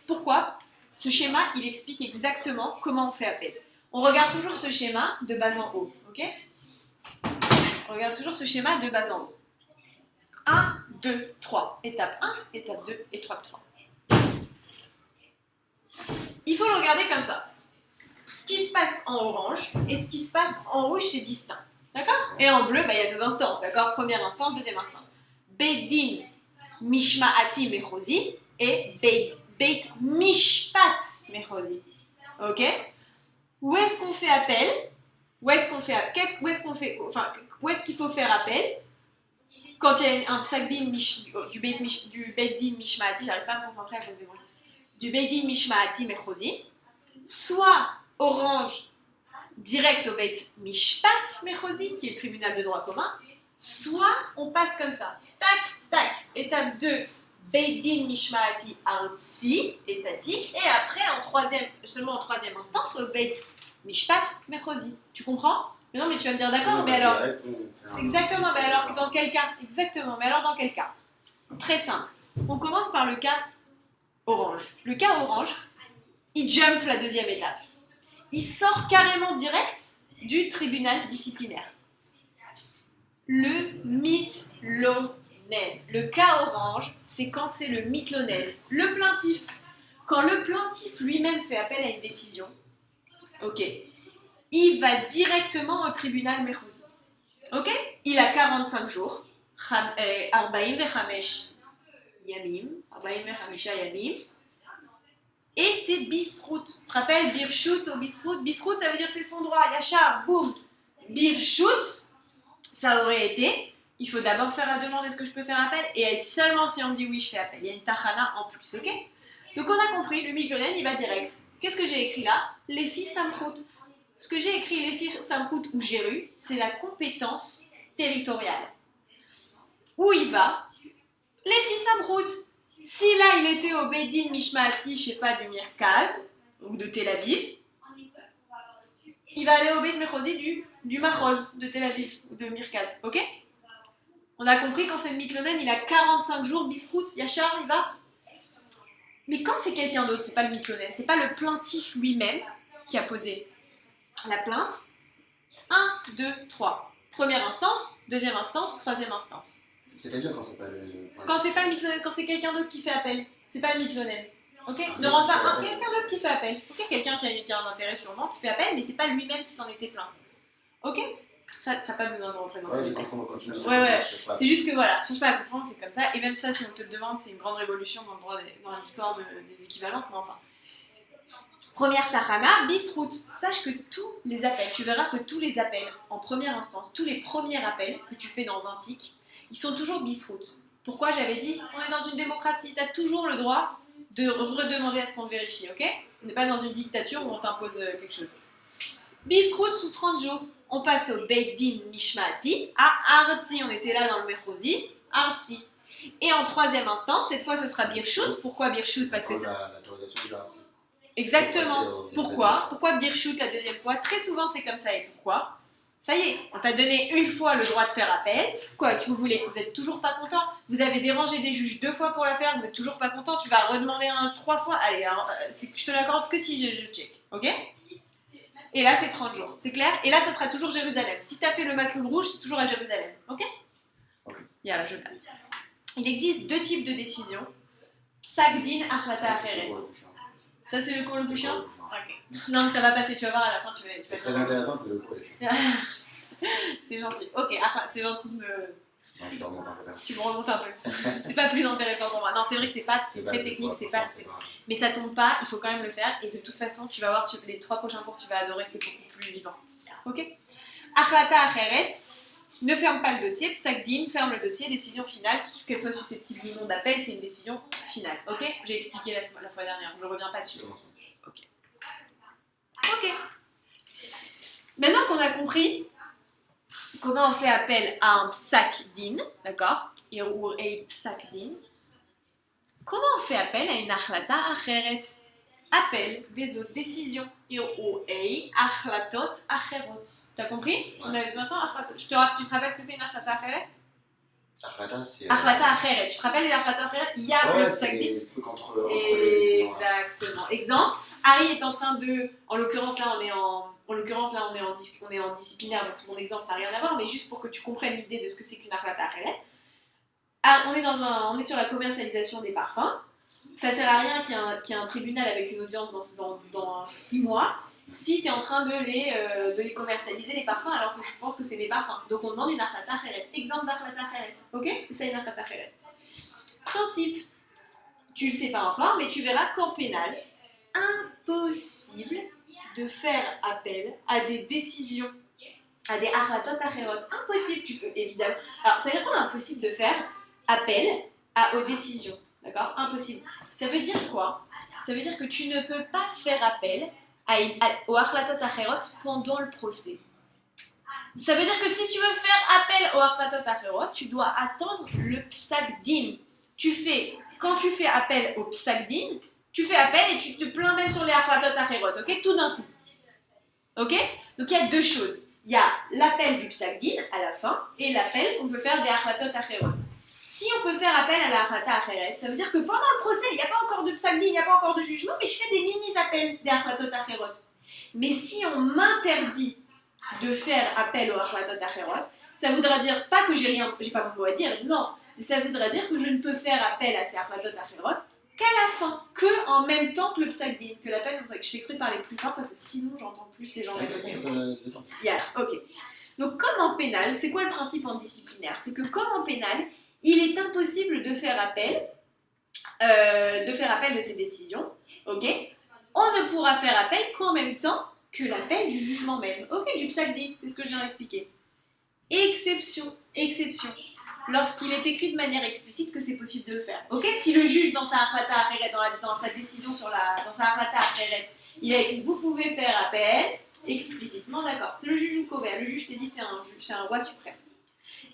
Pourquoi? Ce schéma, il explique exactement comment on fait appel. On regarde toujours ce schéma de bas en haut, ok? On regarde toujours ce schéma de bas en haut. 1, 2, 3. Étape 1, étape 2, étape 3. Il faut le regarder comme ça. Ce qui se passe en orange et ce qui se passe en rouge, c'est distinct. D'accord? Et en bleu, il y a deux instances, d'accord? Première instance, deuxième instance. Bedin mishmaati mechosi et beit mishpat mechosi. Ok? Où est-ce qu'on fait appel? Où est-ce qu'il faut faire appel quand il y a un psagdin du bedin mishmaati, j'arrive pas à me concentrer à cause des bruits, du bedin mishmaati mechosi, soit orange direct au beit mishpat mechosi, qui est le tribunal de droit commun, soit on passe comme ça, tac, tac, étape 2, Beidin Mishmaati Artsi, étatique, et après, seulement en troisième instance, au Beit Mishpat Mechosi. Tu comprends? Mais non, mais tu vas me dire d'accord, mais alors... Exactement, mais alors dans quel cas? Exactement, mais alors dans quel cas? Très simple. On commence par le cas orange. Le cas orange, il jump la deuxième étape. Il sort carrément direct du tribunal disciplinaire. Le mitlonel. Le cas orange, c'est quand c'est le mitlonel, le plaintif. Quand le plaintif lui-même fait appel à une décision, ok, il va directement au tribunal mechosi. Ok? Il a 45 jours, 45 yamim, et c'est bisrout. Tu te rappelles birshut ou bisrout? Bisrout, ça veut dire c'est son droit, yachar, boum. Birshut, ça aurait été, il faut d'abord faire la demande, est-ce que je peux faire appel? Et seulement si on me dit oui, je fais appel. Il y a une tachana en plus, ok? Donc on a compris, le mitlonel, il va direct. Qu'est-ce que j'ai écrit là? Les filles samprout. Ce que j'ai écrit, les filles samprout ou géru, c'est la compétence territoriale. Où il va? Les filles samprout. Si là, il était au Beidin Mishmaati, je sais pas, du Mirkaz, ou de Tel Aviv, il va aller au Beit Mechosi du Machoz, de Tel Aviv, ou de Mirkaz, ok? On a compris, quand c'est le Miklonen, il a 45 jours, Bisrout, Yachar, il va. Mais quand c'est quelqu'un d'autre, c'est pas le Miklonen, c'est pas le plaintif lui-même qui a posé la plainte. 1, 2, 3. Première instance, deuxième instance, troisième instance. C'est-à-dire quand c'est pas le... Quand c'est pas le Miklonen, quand c'est quelqu'un d'autre qui fait appel, c'est pas le Miklonen. Ok? Ne rentre pas quelqu'un d'autre qui fait appel. Ok? Quelqu'un qui a un intérêt sûrement, qui fait appel, mais c'est pas lui-même qui s'en était plaint. Ok? Ça, t'as pas besoin de rentrer dans Ouais, ça. j'ai compris quand tu me dis. Ouais. Je sais pas. C'est juste que voilà, cherche pas à comprendre, c'est comme ça. Et même ça, si on te le demande, c'est une grande révolution dans le droit dans l'histoire des équivalences, mais enfin. Première tahana, bisrout. Sache que tous les appels, tu verras que tous les appels en première instance, tous les premiers appels que tu fais dans un tic, ils sont toujours bisrout. Pourquoi j'avais dit, on est dans une démocratie, tu as toujours le droit de redemander à ce qu'on vérifie, ok? On n'est pas dans une dictature où on t'impose quelque chose. Bisrout sous 30 jours. On passe au Beit Din Mishmati à Artsi. On était là dans le Mechosi, Artsi. Et en troisième instance, cette fois ce sera Birshut. Pourquoi Birshut? Parce que c'est... L'autorisation du article. Exactement. Pourquoi? Pourquoi Birshut la deuxième fois? Très souvent c'est comme ça. Et pourquoi? Ça y est, on t'a donné une fois le droit de faire appel. Quoi que vous voulez, vous êtes toujours pas content. Vous avez dérangé des juges 2 fois pour la faire, vous êtes toujours pas content. Tu vas redemander 3 fois. Allez, alors, je te l'accorde que si je check. Ok? Et là c'est 30 jours. C'est clair? Et là ça sera toujours Jérusalem. Si tu as fait le masloul rouge, c'est toujours à Jérusalem. Ok? Là, je passe. Il existe 2 types de décisions. Psak-din, Achlata Acheret. Ça c'est le cours le plus chiant? Ok. Non mais ça va passer, tu vas voir à la fin, tu vas C'est très intéressant que le cours est chiant. C'est gentil. Ok, c'est gentil de me... Non, je te remonte un peu. Tu me remontes un peu. C'est pas plus intéressant pour moi. Non, c'est vrai que c'est très technique, c'est pas... Mais ça tombe pas, il faut quand même le faire. Et de toute façon, tu vas voir, les 3 prochains cours, tu vas adorer, c'est beaucoup plus vivant. Ok? Achlata Acheret, ne ferme pas le dossier. Psak-din, ferme le dossier. Décision finale, qu'elle soit susceptible ou non d'appel, c'est une décision finale. Ok? J'ai expliqué la fois dernière, je reviens pas dessus. Ok. Maintenant qu'on a compris comment on fait appel à un psak-din, d'accord? Ou un psak-din, comment on fait appel à une achlata acheret? Appel des autres décisions. Ou ein achlatot acherot. T'as compris? On avait maintenant achlatot. Tu te rappelles ce que c'est une achlata acheret? Achlata, c'est. Achlata acheret. Tu te rappelles des achlata acheret? Il y a le psak-din. C'est des trucs entre les décisions. Exactement. Exemple, Harry est en train de, en l'occurrence là on est en disciplinaire, donc mon exemple n'a rien à voir, mais juste pour que tu comprennes l'idée de ce que c'est qu'une achlata acheret. On est sur la commercialisation des parfums. Ça sert à rien qu'il y ait un tribunal avec une audience dans 6 mois si tu es en train de les commercialiser les parfums alors que je pense que c'est des parfums. Donc on demande une achlata acheret. Exemple d'achlata acheret. Ok? C'est ça une achlata acheret. Principe. Tu le sais pas encore, mais tu verras qu'en pénal, impossible de faire appel à des décisions, à des achlatot acherot. Impossible, tu fais évidemment. Alors, ça veut dire quoi impossible de faire appel aux décisions, d'accord? Impossible. Ça veut dire quoi? Ça veut dire que tu ne peux pas faire appel aux achlatot acherot pendant le procès. Ça veut dire que si tu veux faire appel aux achlatot acherot, tu dois attendre le psak-din. Quand tu fais appel au psak-din, tu fais appel et tu te plains même sur les achlatot acherot, ok? Tout d'un coup. Ok? Donc il y a 2 choses. Il y a l'appel du psak-din à la fin et l'appel qu'on peut faire des achlatot acherot. Si on peut faire appel à la achlata acheret, ça veut dire que pendant le procès, il n'y a pas encore de psak-din, il n'y a pas encore de jugement, mais je fais des mini-appels des achlatot acherot. Mais si on m'interdit de faire appel aux achlatot acherot, ça voudra dire pas que j'ai pas mon mot à dire, non. Mais ça voudra dire que je ne peux faire appel à ces achlatot acherot qu'à la fin, que en même temps que le psak-din, que l'appel comme ça, que je fais exprès de parler plus fort parce que sinon j'entends plus les gens à côté. Ok. Donc comme en pénal, c'est quoi le principe en disciplinaire? C'est que comme en pénal, il est impossible de faire appel de ces décisions, ok? On ne pourra faire appel qu'en même temps que l'appel du jugement même, ok? Du psak-din, c'est ce que je viens d'expliquer. Exception. Lorsqu'il est écrit de manière explicite que c'est possible de le faire. Ok? Si le juge dans sa achlata acheret, dans sa décision dans sa achlata acheret, il a écrit vous pouvez faire appel explicitement, d'accord. C'est le juge ou couvert. Le juge te dit c'est un roi suprême.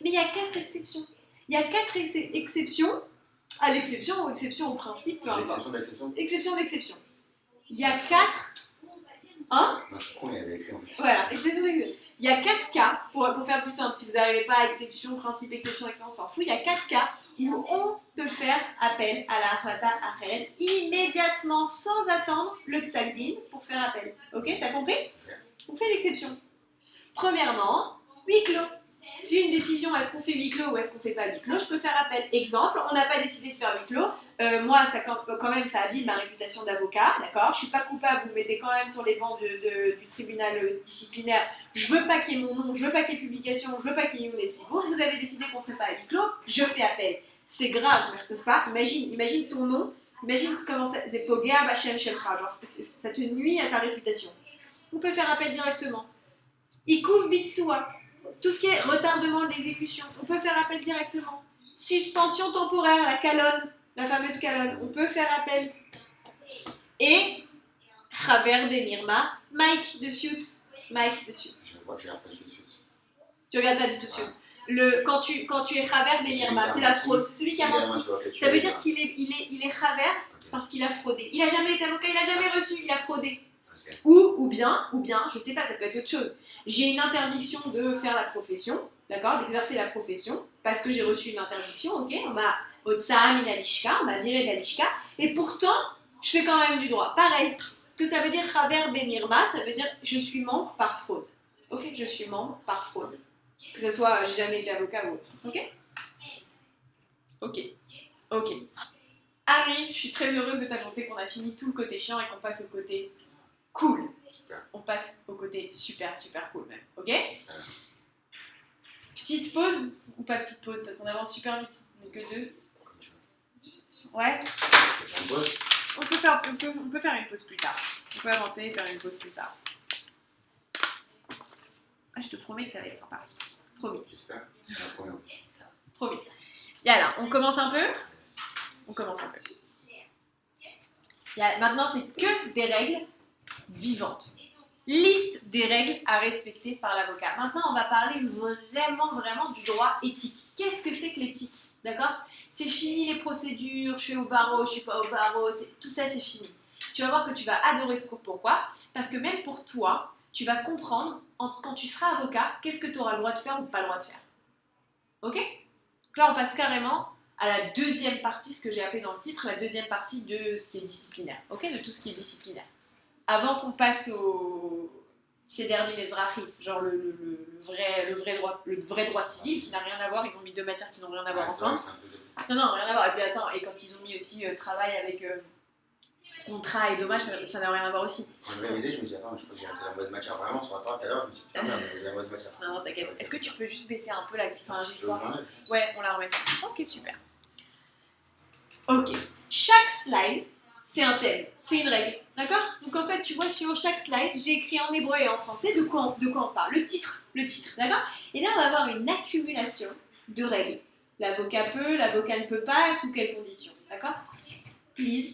Mais il y a 4 exceptions. Il y a 4 exceptions à l'exception ou exception au principe, peu importe. Exception d'exception. Il y a 4. Hein? Non, je crois qu'il y avait écrit en fait. Voilà, exception d'exception. Il y a 4 cas, pour faire plus simple, si vous n'arrivez pas à exception, principe, exception, on s'en fout, il y a 4 cas où on peut faire appel à la achlata acheret immédiatement, sans attendre le psak-din pour faire appel. Ok, t'as compris? Donc c'est l'exception. Premièrement, huis clos. j'ai une décision, est-ce qu'on fait huis clos ou est-ce qu'on fait pas huis clos, je peux faire appel. Exemple, on n'a pas décidé de faire huis clos, moi ça, quand même ça abîme ma réputation d'avocat, d'accord, je suis pas coupable, vous me mettez quand même sur les bancs du tribunal disciplinaire, je veux pas qu'il y ait mon nom, je veux pas qu'il y ait publication, je veux pas qu'il y ait une bon, vous avez décidé qu'on ferait pas huis clos, je fais appel. C'est grave, n'est-ce pas? Imagine ton nom, imagine comment ça, c'est Pogea Bachem Shemcha, genre ça te nuit à ta réputation. On peut faire appel directement. Ikouf Bitsua, tout ce qui est retardement de l'exécution, on peut faire appel directement. Suspension temporaire, la calonne, la fameuse calonne, on peut faire appel. Et Javer Benirma, Mike de Suits. Mike de Suits. Je vois que j'ai un peu de suite. Tu regardes pas du tout Suits. Quand tu es Javer Benirma, c'est la fraude, c'est celui qui a menti. Ça veut dire qu'il est Javer parce qu'il a fraudé. Il a jamais été avocat, il a jamais reçu, il a fraudé. Ou bien, je sais pas, ça peut être autre chose. J'ai une interdiction de faire la profession, d'accord, d'exercer la profession, parce que j'ai reçu une interdiction, ok, on m'a on m'a viré de la lishka, et pourtant, je fais quand même du droit. Pareil, ce que ça veut dire Javer Benirma, ça veut dire je suis membre par fraude. Ok, je suis membre par fraude. Que ce soit j'ai jamais été avocat ou autre. Ok. Harry, je suis très heureuse de t'annoncer qu'on a fini tout le côté chiant et qu'on passe au côté cool. Super. On passe au côté super cool même. Ok? Petite pause ou pas petite pause parce qu'on avance super vite. On n'est que deux. Comme tu veux. Ouais. Je vais faire une pause. On peut faire une pause plus tard. On peut avancer et faire une pause plus tard. Ah, je te promets que ça va être sympa. Promis. J'espère. La première. Promis. Yalla, on commence un peu. Maintenant, c'est que des règles vivantes. Liste des règles à respecter par l'avocat. Maintenant, on va parler vraiment du droit éthique. Qu'est-ce que c'est que l'éthique? D'accord? C'est fini les procédures, je suis au barreau, je suis pas au barreau, tout ça c'est fini. Tu vas voir que tu vas adorer ce cours. Pourquoi? Parce que même pour toi, tu vas comprendre, quand tu seras avocat, qu'est-ce que tu auras le droit de faire ou pas le droit de faire. Ok? Donc là, on passe carrément à la deuxième partie, ce que j'ai appelé dans le titre, la deuxième partie de ce qui est disciplinaire. Ok? De tout ce qui est disciplinaire. Avant qu'on passe au Seder Din Ezrahi, genre le vrai droit civil qui n'a rien à voir, ils ont mis deux matières qui n'ont rien à voir ensemble. Non, rien à voir. Et puis attends, et quand ils ont mis aussi travail avec contrat et dommages, ça n'a rien à voir aussi. Quand je révisais, je me disais, attends, je crois que j'ai révisé la mauvaise matière. Vraiment, sur la table tout à l'heure, je me suis dit, putain, merde, j'ai révisé la mauvaise matière. Non, t'inquiète. Est-ce que tu peux juste baisser un peu la... Enfin, j'ai Tu veux que froid. je l'enlève? Ouais, on la remet. Ok, super. Ok. Chaque slide, c'est un thème. C'est une règle. D'accord? Donc en fait, tu vois, sur chaque slide, j'ai écrit en hébreu et en français de quoi on parle. Le titre. D'accord? Et là, on va avoir une accumulation de règles. L'avocat peut, l'avocat ne peut pas, sous quelles conditions. D'accord? Please.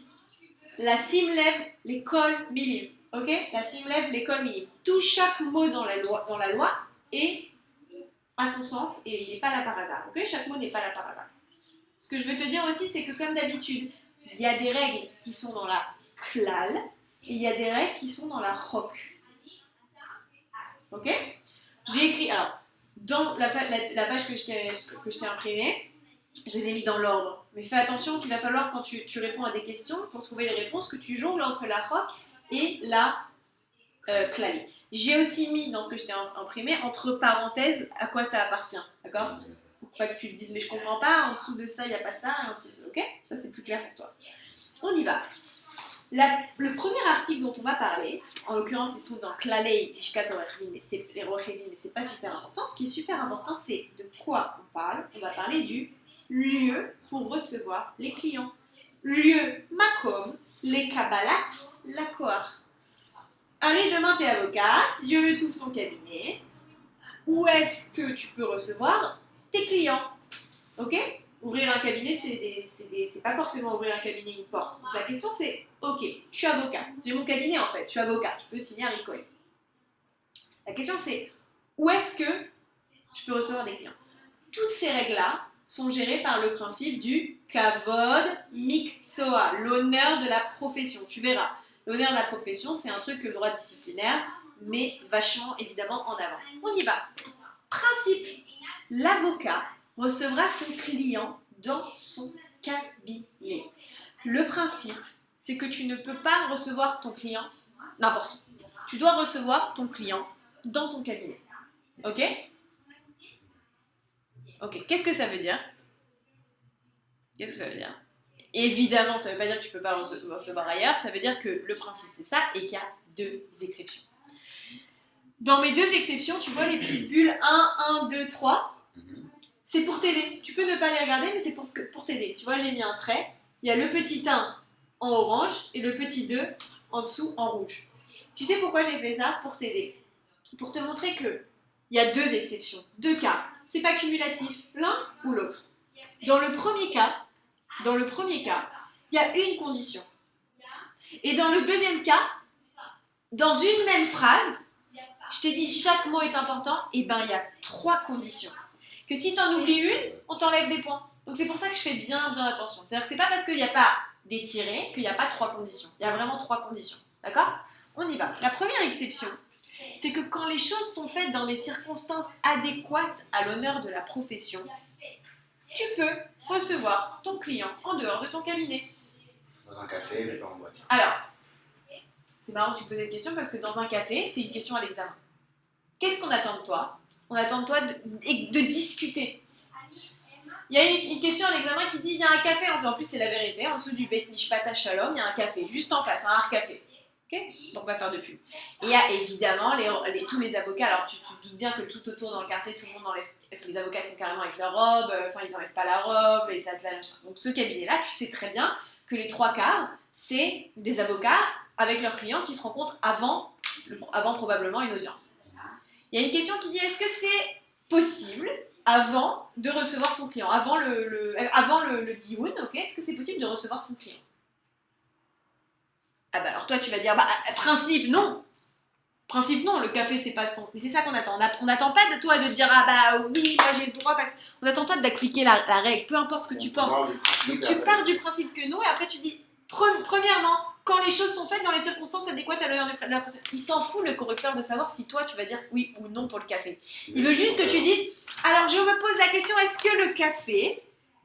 La sim lève l'école milim. Ok? La sim lève l'école milim. Tout chaque mot dans la loi est à son sens et il n'est pas là par hasard. Ok? Chaque mot n'est pas là par hasard. Ce que je veux te dire aussi, c'est que comme d'habitude, il y a des règles qui sont dans la klal et il y a des règles qui sont dans la chok. Ok? J'ai écrit, alors, dans la page que je t'ai imprimée, je les ai mis dans l'ordre. Mais fais attention qu'il va falloir, quand tu réponds à des questions, pour trouver les réponses, que tu jongles entre la chok et la klali. J'ai aussi mis, dans ce que je t'ai imprimé, entre parenthèses, à quoi ça appartient. D'accord? Pour pas que tu te dises, mais je comprends pas, en dessous de ça, il n'y a pas ça, et en dessous de ça, ok? Ça, c'est plus clair pour toi. On y va. Le premier article dont on va parler, en l'occurrence il se trouve dans Klalei Lishkat Orech-Din, mais c'est les Orech-Din, mais c'est pas super important. Ce qui est super important, c'est de quoi on parle. On va parler du lieu pour recevoir les clients. Lieu Makom, les Kabbalat, la Kohar. Allez, demain t'es avocat, si Dieu t'ouvre ton cabinet, où est-ce que tu peux recevoir tes clients? Ok? Ouvrir un cabinet, c'est pas forcément ouvrir un cabinet, une porte. Donc, la question c'est, ok, je suis avocat, j'ai mon cabinet en fait, je suis avocat, je peux signer un RICOI. La question c'est, où est-ce que je peux recevoir des clients? Toutes ces règles-là sont gérées par le principe du Kavod Miksoa, l'honneur de la profession. Tu verras, l'honneur de la profession, c'est un truc que le droit disciplinaire met vachement évidemment en avant. On y va. Principe, l'avocat recevra son client dans son cabinet. Le principe, c'est que tu ne peux pas recevoir ton client n'importe où. Tu dois recevoir ton client dans ton cabinet. Ok? Ok, qu'est-ce que ça veut dire? Qu'est-ce que ça veut dire? Évidemment, ça ne veut pas dire que tu ne peux pas recevoir ailleurs, ça veut dire que le principe c'est ça et qu'il y a 2 exceptions. Dans mes 2 exceptions, tu vois les petites bulles 1, 1, 2, 3, c'est pour t'aider. Tu peux ne pas les regarder, mais c'est pour t'aider. Tu vois, j'ai mis un trait, il y a le petit 1 en orange et le petit 2 en dessous en rouge. Tu sais pourquoi j'ai fait ça? Pour t'aider. Pour te montrer que il y a 2 exceptions, 2 cas. C'est pas cumulatif, l'un ou l'autre. Dans le premier cas, il y a une condition. Et dans le deuxième cas, dans une même phrase, je t'ai dit chaque mot est important, et ben il y a 3 conditions. Que si tu en oublies une, on t'enlève des points. Donc c'est pour ça que je fais bien attention. C'est-à-dire que c'est pas parce qu'il n'y a pas des tirés qu'il n'y a pas 3 conditions. Il y a vraiment 3 conditions. D'accord? On y va. La première exception, c'est que quand les choses sont faites dans des circonstances adéquates à l'honneur de la profession, tu peux recevoir ton client en dehors de ton cabinet. Dans un café, mais pas en boîte. Alors, c'est marrant que tu poses cette question parce que dans un café, c'est une question à l'examen. Qu'est-ce qu'on attend de toi? On attend de toi de discuter. Il y a une question à l'examen qui dit il y a un café, en plus c'est la vérité, en dessous du Beit Mishpat Shalom, il y a un café, juste en face, un art café. Okay, pour pas faire de pub. Et il y a évidemment tous les avocats, alors tu te doutes bien que tout autour dans le quartier, tout le monde enlève, les avocats sont carrément avec leur robe, enfin ils n'enlèvent pas la robe, et ça se lâche. Donc ce cabinet-là, tu sais très bien que les 3 quarts, c'est des avocats avec leurs clients qui se rencontrent avant probablement une audience. Il y a une question qui dit est-ce que c'est possible avant de recevoir son client, avant le dioun, ok, est-ce que c'est possible de recevoir son client? Ah bah alors toi tu vas dire principe non, le café c'est pas son, mais c'est ça qu'on attend. On n'attend pas de toi de dire ah bah oui moi j'ai le droit parce qu'on attend toi d'appliquer la règle, peu importe ce que tu penses. Donc tu pars du principe que non et après tu dis premièrement quand les choses sont faites dans les circonstances adéquates à l'honneur de la personne. Il s'en fout le correcteur de savoir si toi tu vas dire oui ou non pour le café. Il veut juste que tu dises alors je me pose la question est-ce que le café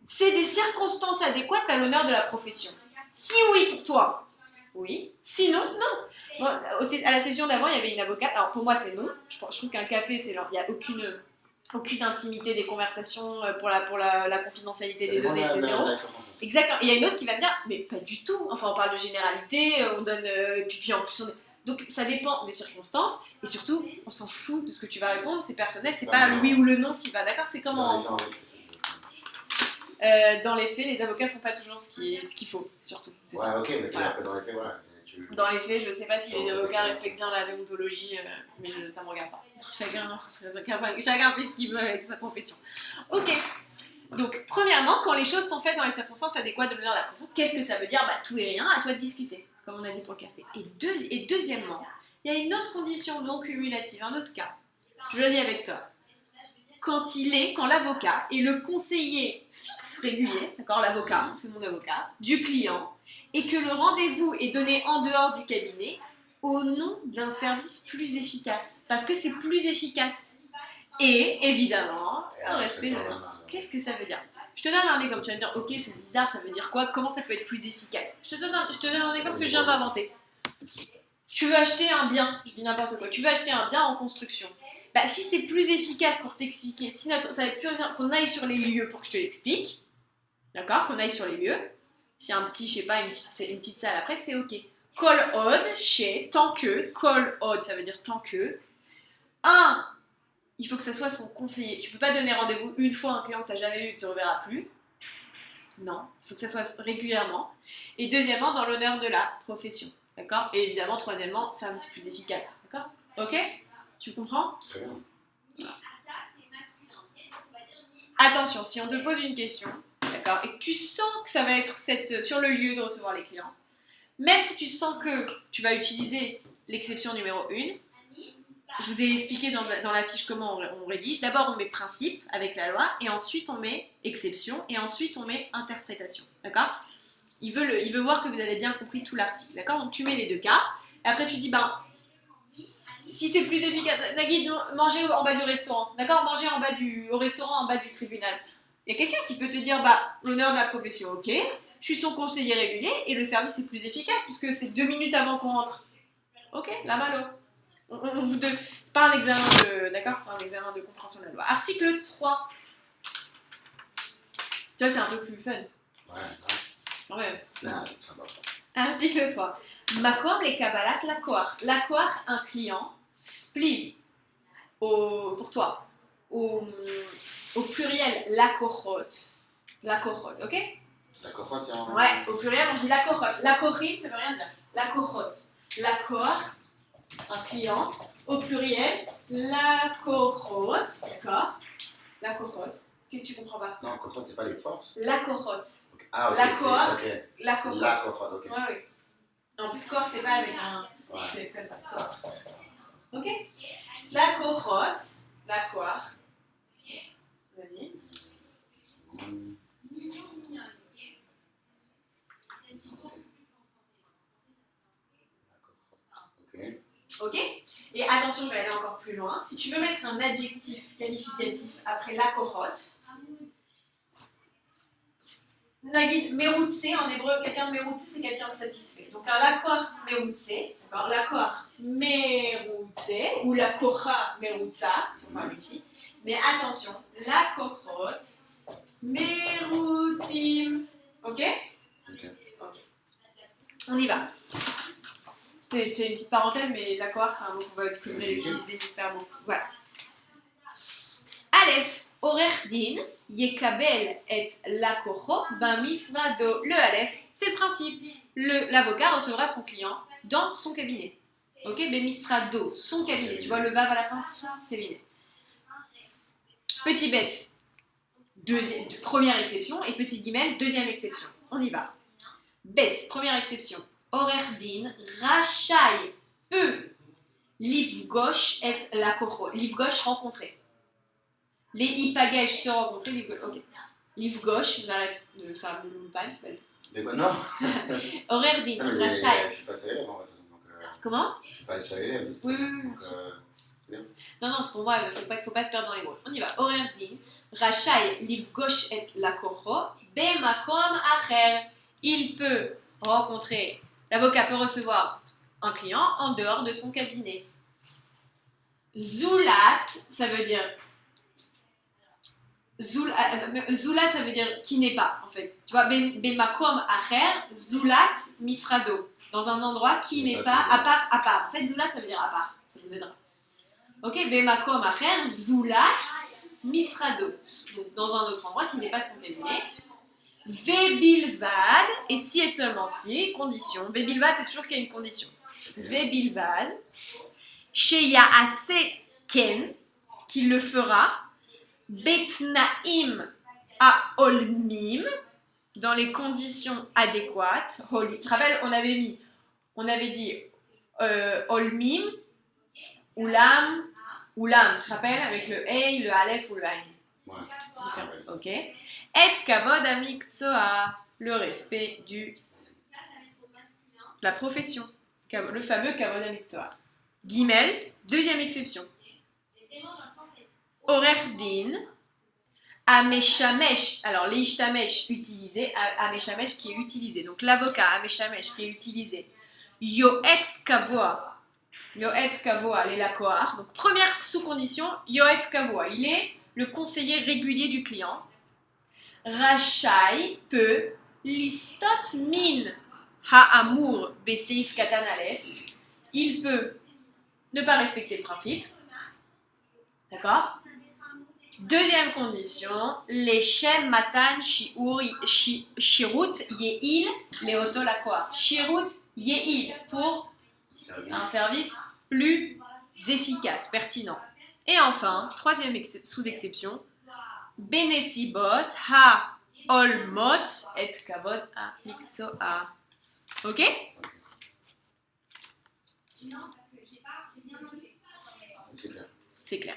c'est des circonstances adéquates à l'honneur de la profession? Si oui pour toi. Oui, sinon, non. Bon, à la session d'avant, il y avait une avocate. Alors pour moi, c'est non. Je trouve qu'un café, il n'y a aucune intimité des conversations pour la confidentialité des données, c'est zéro. Exactement. Et il y a une autre qui va me dire, mais pas du tout. Enfin, on parle de généralité, on donne. Puis en plus, donc ça dépend des circonstances. Et surtout, on s'en fout de ce que tu vas répondre. C'est personnel, c'est pas le oui ou le non qui va. D'accord? C'est comme en France. Dans les faits, les avocats font pas toujours ce qu'il faut, surtout. Ouais, ça. ok, mais c'est voilà. Dans les faits, voilà. Dans les faits, je sais pas si les avocats respectent bien la déontologie, mais ça me regarde pas. Chacun fait ce qu'il veut avec sa profession. Ok. Donc, premièrement, quand les choses sont faites dans les circonstances adéquates de l'honneur de la profession, qu'est-ce que ça veut dire? Bah, tout et rien, à toi de discuter, comme on a dit pour le café. Et deuxièmement, il y a une autre condition non cumulative, un autre cas. Je le dis avec toi. Quand l'avocat est le conseiller fixe régulier, d'accord, l'avocat, c'est mon avocat, du client, et que le rendez-vous est donné en dehors du cabinet au nom d'un service plus efficace. Parce que c'est plus efficace. Et évidemment, le respect de l'honneur. Qu'est-ce que ça veut dire? Je te donne un exemple. Tu vas me dire, ok, c'est bizarre, ça veut dire quoi? Comment ça peut être plus efficace? Je te donne un exemple que je viens d'inventer. Tu veux acheter un bien, je dis n'importe quoi, tu veux acheter un bien en construction. Bah, si c'est plus efficace pour t'expliquer, si ça va être plus qu'on aille sur les lieux pour que je te l'explique, d'accord, qu'on aille sur les lieux, si un petit, je sais pas, une petite salle après, c'est ok. Call odd, chez, tant que, call odd, ça veut dire tant que. Il faut que ça soit son conseiller. Tu peux pas donner rendez-vous une fois à un client que tu n'as jamais vu et que tu ne reverras plus. Non, il faut que ça soit régulièrement. Et deuxièmement, dans l'honneur de la profession. D'accord? Et évidemment, troisièmement, service plus efficace. D'accord? Ok? Tu comprends? Très bien. Voilà. Attention, si on te pose une question, d'accord, et que tu sens que ça va être sur le lieu de recevoir les clients, même si tu sens que tu vas utiliser l'exception numéro 1, je vous ai expliqué dans la fiche comment on rédige. D'abord, on met principe avec la loi, et ensuite on met exception, et ensuite on met interprétation. D'accord? Il veut voir que vous avez bien compris tout l'article. D'accord? Donc tu mets les 2 cas, et après tu dis, si c'est plus efficace, Nagui, manger en bas du restaurant. D'accord? Manger au restaurant en bas du tribunal. Il y a quelqu'un qui peut te dire, l'honneur de la profession, ok, je suis son conseiller régulier, et le service est plus efficace, puisque c'est 2 minutes avant qu'on rentre. Ok, la malo. C'est pas un examen d'accord, c'est un examen de compréhension de la loi. Article 3. Tu vois, c'est un peu plus fun. Ouais, Quand même. non, c'est sympa. Article 3. Makom les Kabbalat Lakoar. Lakoar, un client. Please. Pour toi. Au pluriel, Lakochot. Lakochot, ok? D'accord, tiens. Ouais, au pluriel, on dit Lakochot. Lakochim, ça veut rien dire. Lakochot. Lakoar, un client. Au pluriel, Lakochot. D'accord? Lakochot. Qu'est-ce que tu comprends pas? Non, cohorte, c'est pas les forces. Lakochot. Ok. Ah, ok. La c'est- cohorte. ok. Lakochot. La cohorte, ok. Ouais, ouais. En plus, corps, c'est pas avec un. Ouais. C'est comme ça. Ok? La cohorte. La coire. Vas-y. Hmm. Ok. Ok? Et attention, je vais aller encore plus loin. Si tu veux mettre un adjectif qualificatif après la cohorte, Nagid meroutse en hébreu, quelqu'un de meroutse, c'est quelqu'un de satisfait. Donc un lakor meroutse, d'accord, lakor meroutse ou la kocha meroutsa, si on parle une fille. Mais attention, la kohot meroutim. Ok? Ok. On y va. C'était une petite parenthèse, mais l'accord, c'est un mot qu'on va utiliser, j'espère beaucoup. Voilà. Aleph, Orer Din, Yekabel et Lakocho, Ben Misrado. Le Aleph, c'est le principe. L'avocat recevra son client dans son cabinet. Ok? Ben Misrado, son cabinet. Tu vois le vav à la fin, son cabinet. Petit bête, première exception, et petit guimel, deuxième exception. On y va. Bête, première exception. Orer Din, Rachai peut l'ivgosh et la kocho. L'ivgosh rencontrer. Les ipagesh se rencontrer. Ok. L'ivgosh, j'arrête de faire le lumpan, c'est pas le petit. De quoi? Non. Orer Din, Non, mais Rachai. je suis pas le seul élève en fait. Donc, Comment? je suis pas le seul élève. Oui, oui, oui. Donc, Non, non, c'est pour moi, faut pas se perdre dans les mots. On y va. Orer Din, Rachai l'ivgosh et la kocho, bemakom acher. Il peut rencontrer. L'avocat peut recevoir un client en dehors de son cabinet. Zoulat, ça veut dire... Zoulat, ça veut dire qui n'est pas, en fait. Tu vois, Bemakom acher, Zoulat misrado. Dans un endroit qui n'est pas, à part. En fait, Zoulat, ça veut dire à part. Ça vous aidera. Ok, Bemakom acher, Zoulat misrado. Donc, dans un autre endroit qui n'est pas son cabinet. Vebilvad, et si et seulement si, condition. Vebilvad, c'est toujours qu'il y a une condition. Vebilvad, Sheya Ase Ken, qu'il le fera, Betnaim à Olmim, dans les conditions adéquates. Tu te rappelles, on avait dit Olmim, Ulam, tu te rappelles, avec le Hey, le Aleph ou le Aïn. ouais. Ok. Et kavod amiktsoa, le respect la profession. Le fameux kavod amiktsoa. Gimel, deuxième exception. Orer din, ameshamesh. Alors l'ishtamesh utilisé, ameshamesh qui est utilisé. Donc l'avocat ameshamesh qui est utilisé. Yoetz kavoa. Yoetz kavoa, l'elakoar. Donc première sous-condition, yoetz kavoa. Il est le conseiller régulier du client. Rachai peut listot min ha'amour beseif katan aleph. Il peut ne pas respecter le principe. D'accord? Deuxième condition, les shem matan shirut ye'il leoto lakoar. Shirut ye'il pour un service plus efficace, pertinent. Et enfin, troisième sous-exception, Benesibot ha olmot et kavod a miktoa. Ok? C'est clair. C'est clair.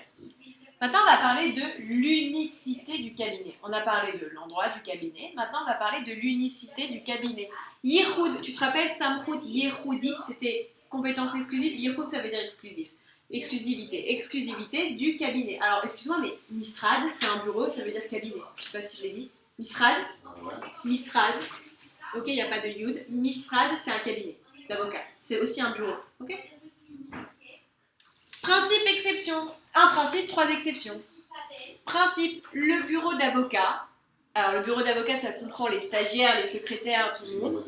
Maintenant, on va parler de l'unicité du cabinet. On a parlé de l'endroit du cabinet. Maintenant, on va parler de l'unicité du cabinet. Yichud, tu te rappelles, Samchut Yehudi, c'était compétence exclusive. Yichud, ça veut dire exclusif. Exclusivité du cabinet. Alors, excuse-moi, mais Misrad, c'est un bureau, ça veut dire cabinet. Je sais pas si je l'ai dit. Misrad. Ok, il n'y a pas de yud. Misrad, c'est un cabinet d'avocat. C'est aussi un bureau. Ok. Principe, exception. Un principe, trois exceptions. Principe, le bureau d'avocat Alors, le bureau d'avocat, ça comprend les stagiaires, les secrétaires, tout le monde.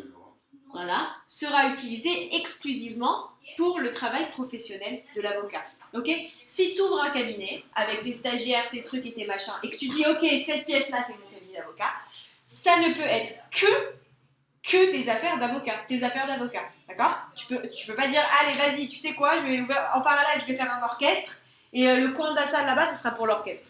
Voilà, sera utilisé exclusivement pour le travail professionnel de l'avocat. Ok? Si tu ouvres un cabinet avec tes stagiaires, tes trucs et tes machins, et que tu dis, ok, cette pièce-là, c'est mon cabinet d'avocat, ça ne peut être que des affaires d'avocat, tes affaires d'avocat, d'accord? Tu peux pas dire, allez, vas-y, tu sais quoi, je vais ouvrir, en parallèle, je vais faire un orchestre, et le coin de la salle là-bas, ce sera pour l'orchestre.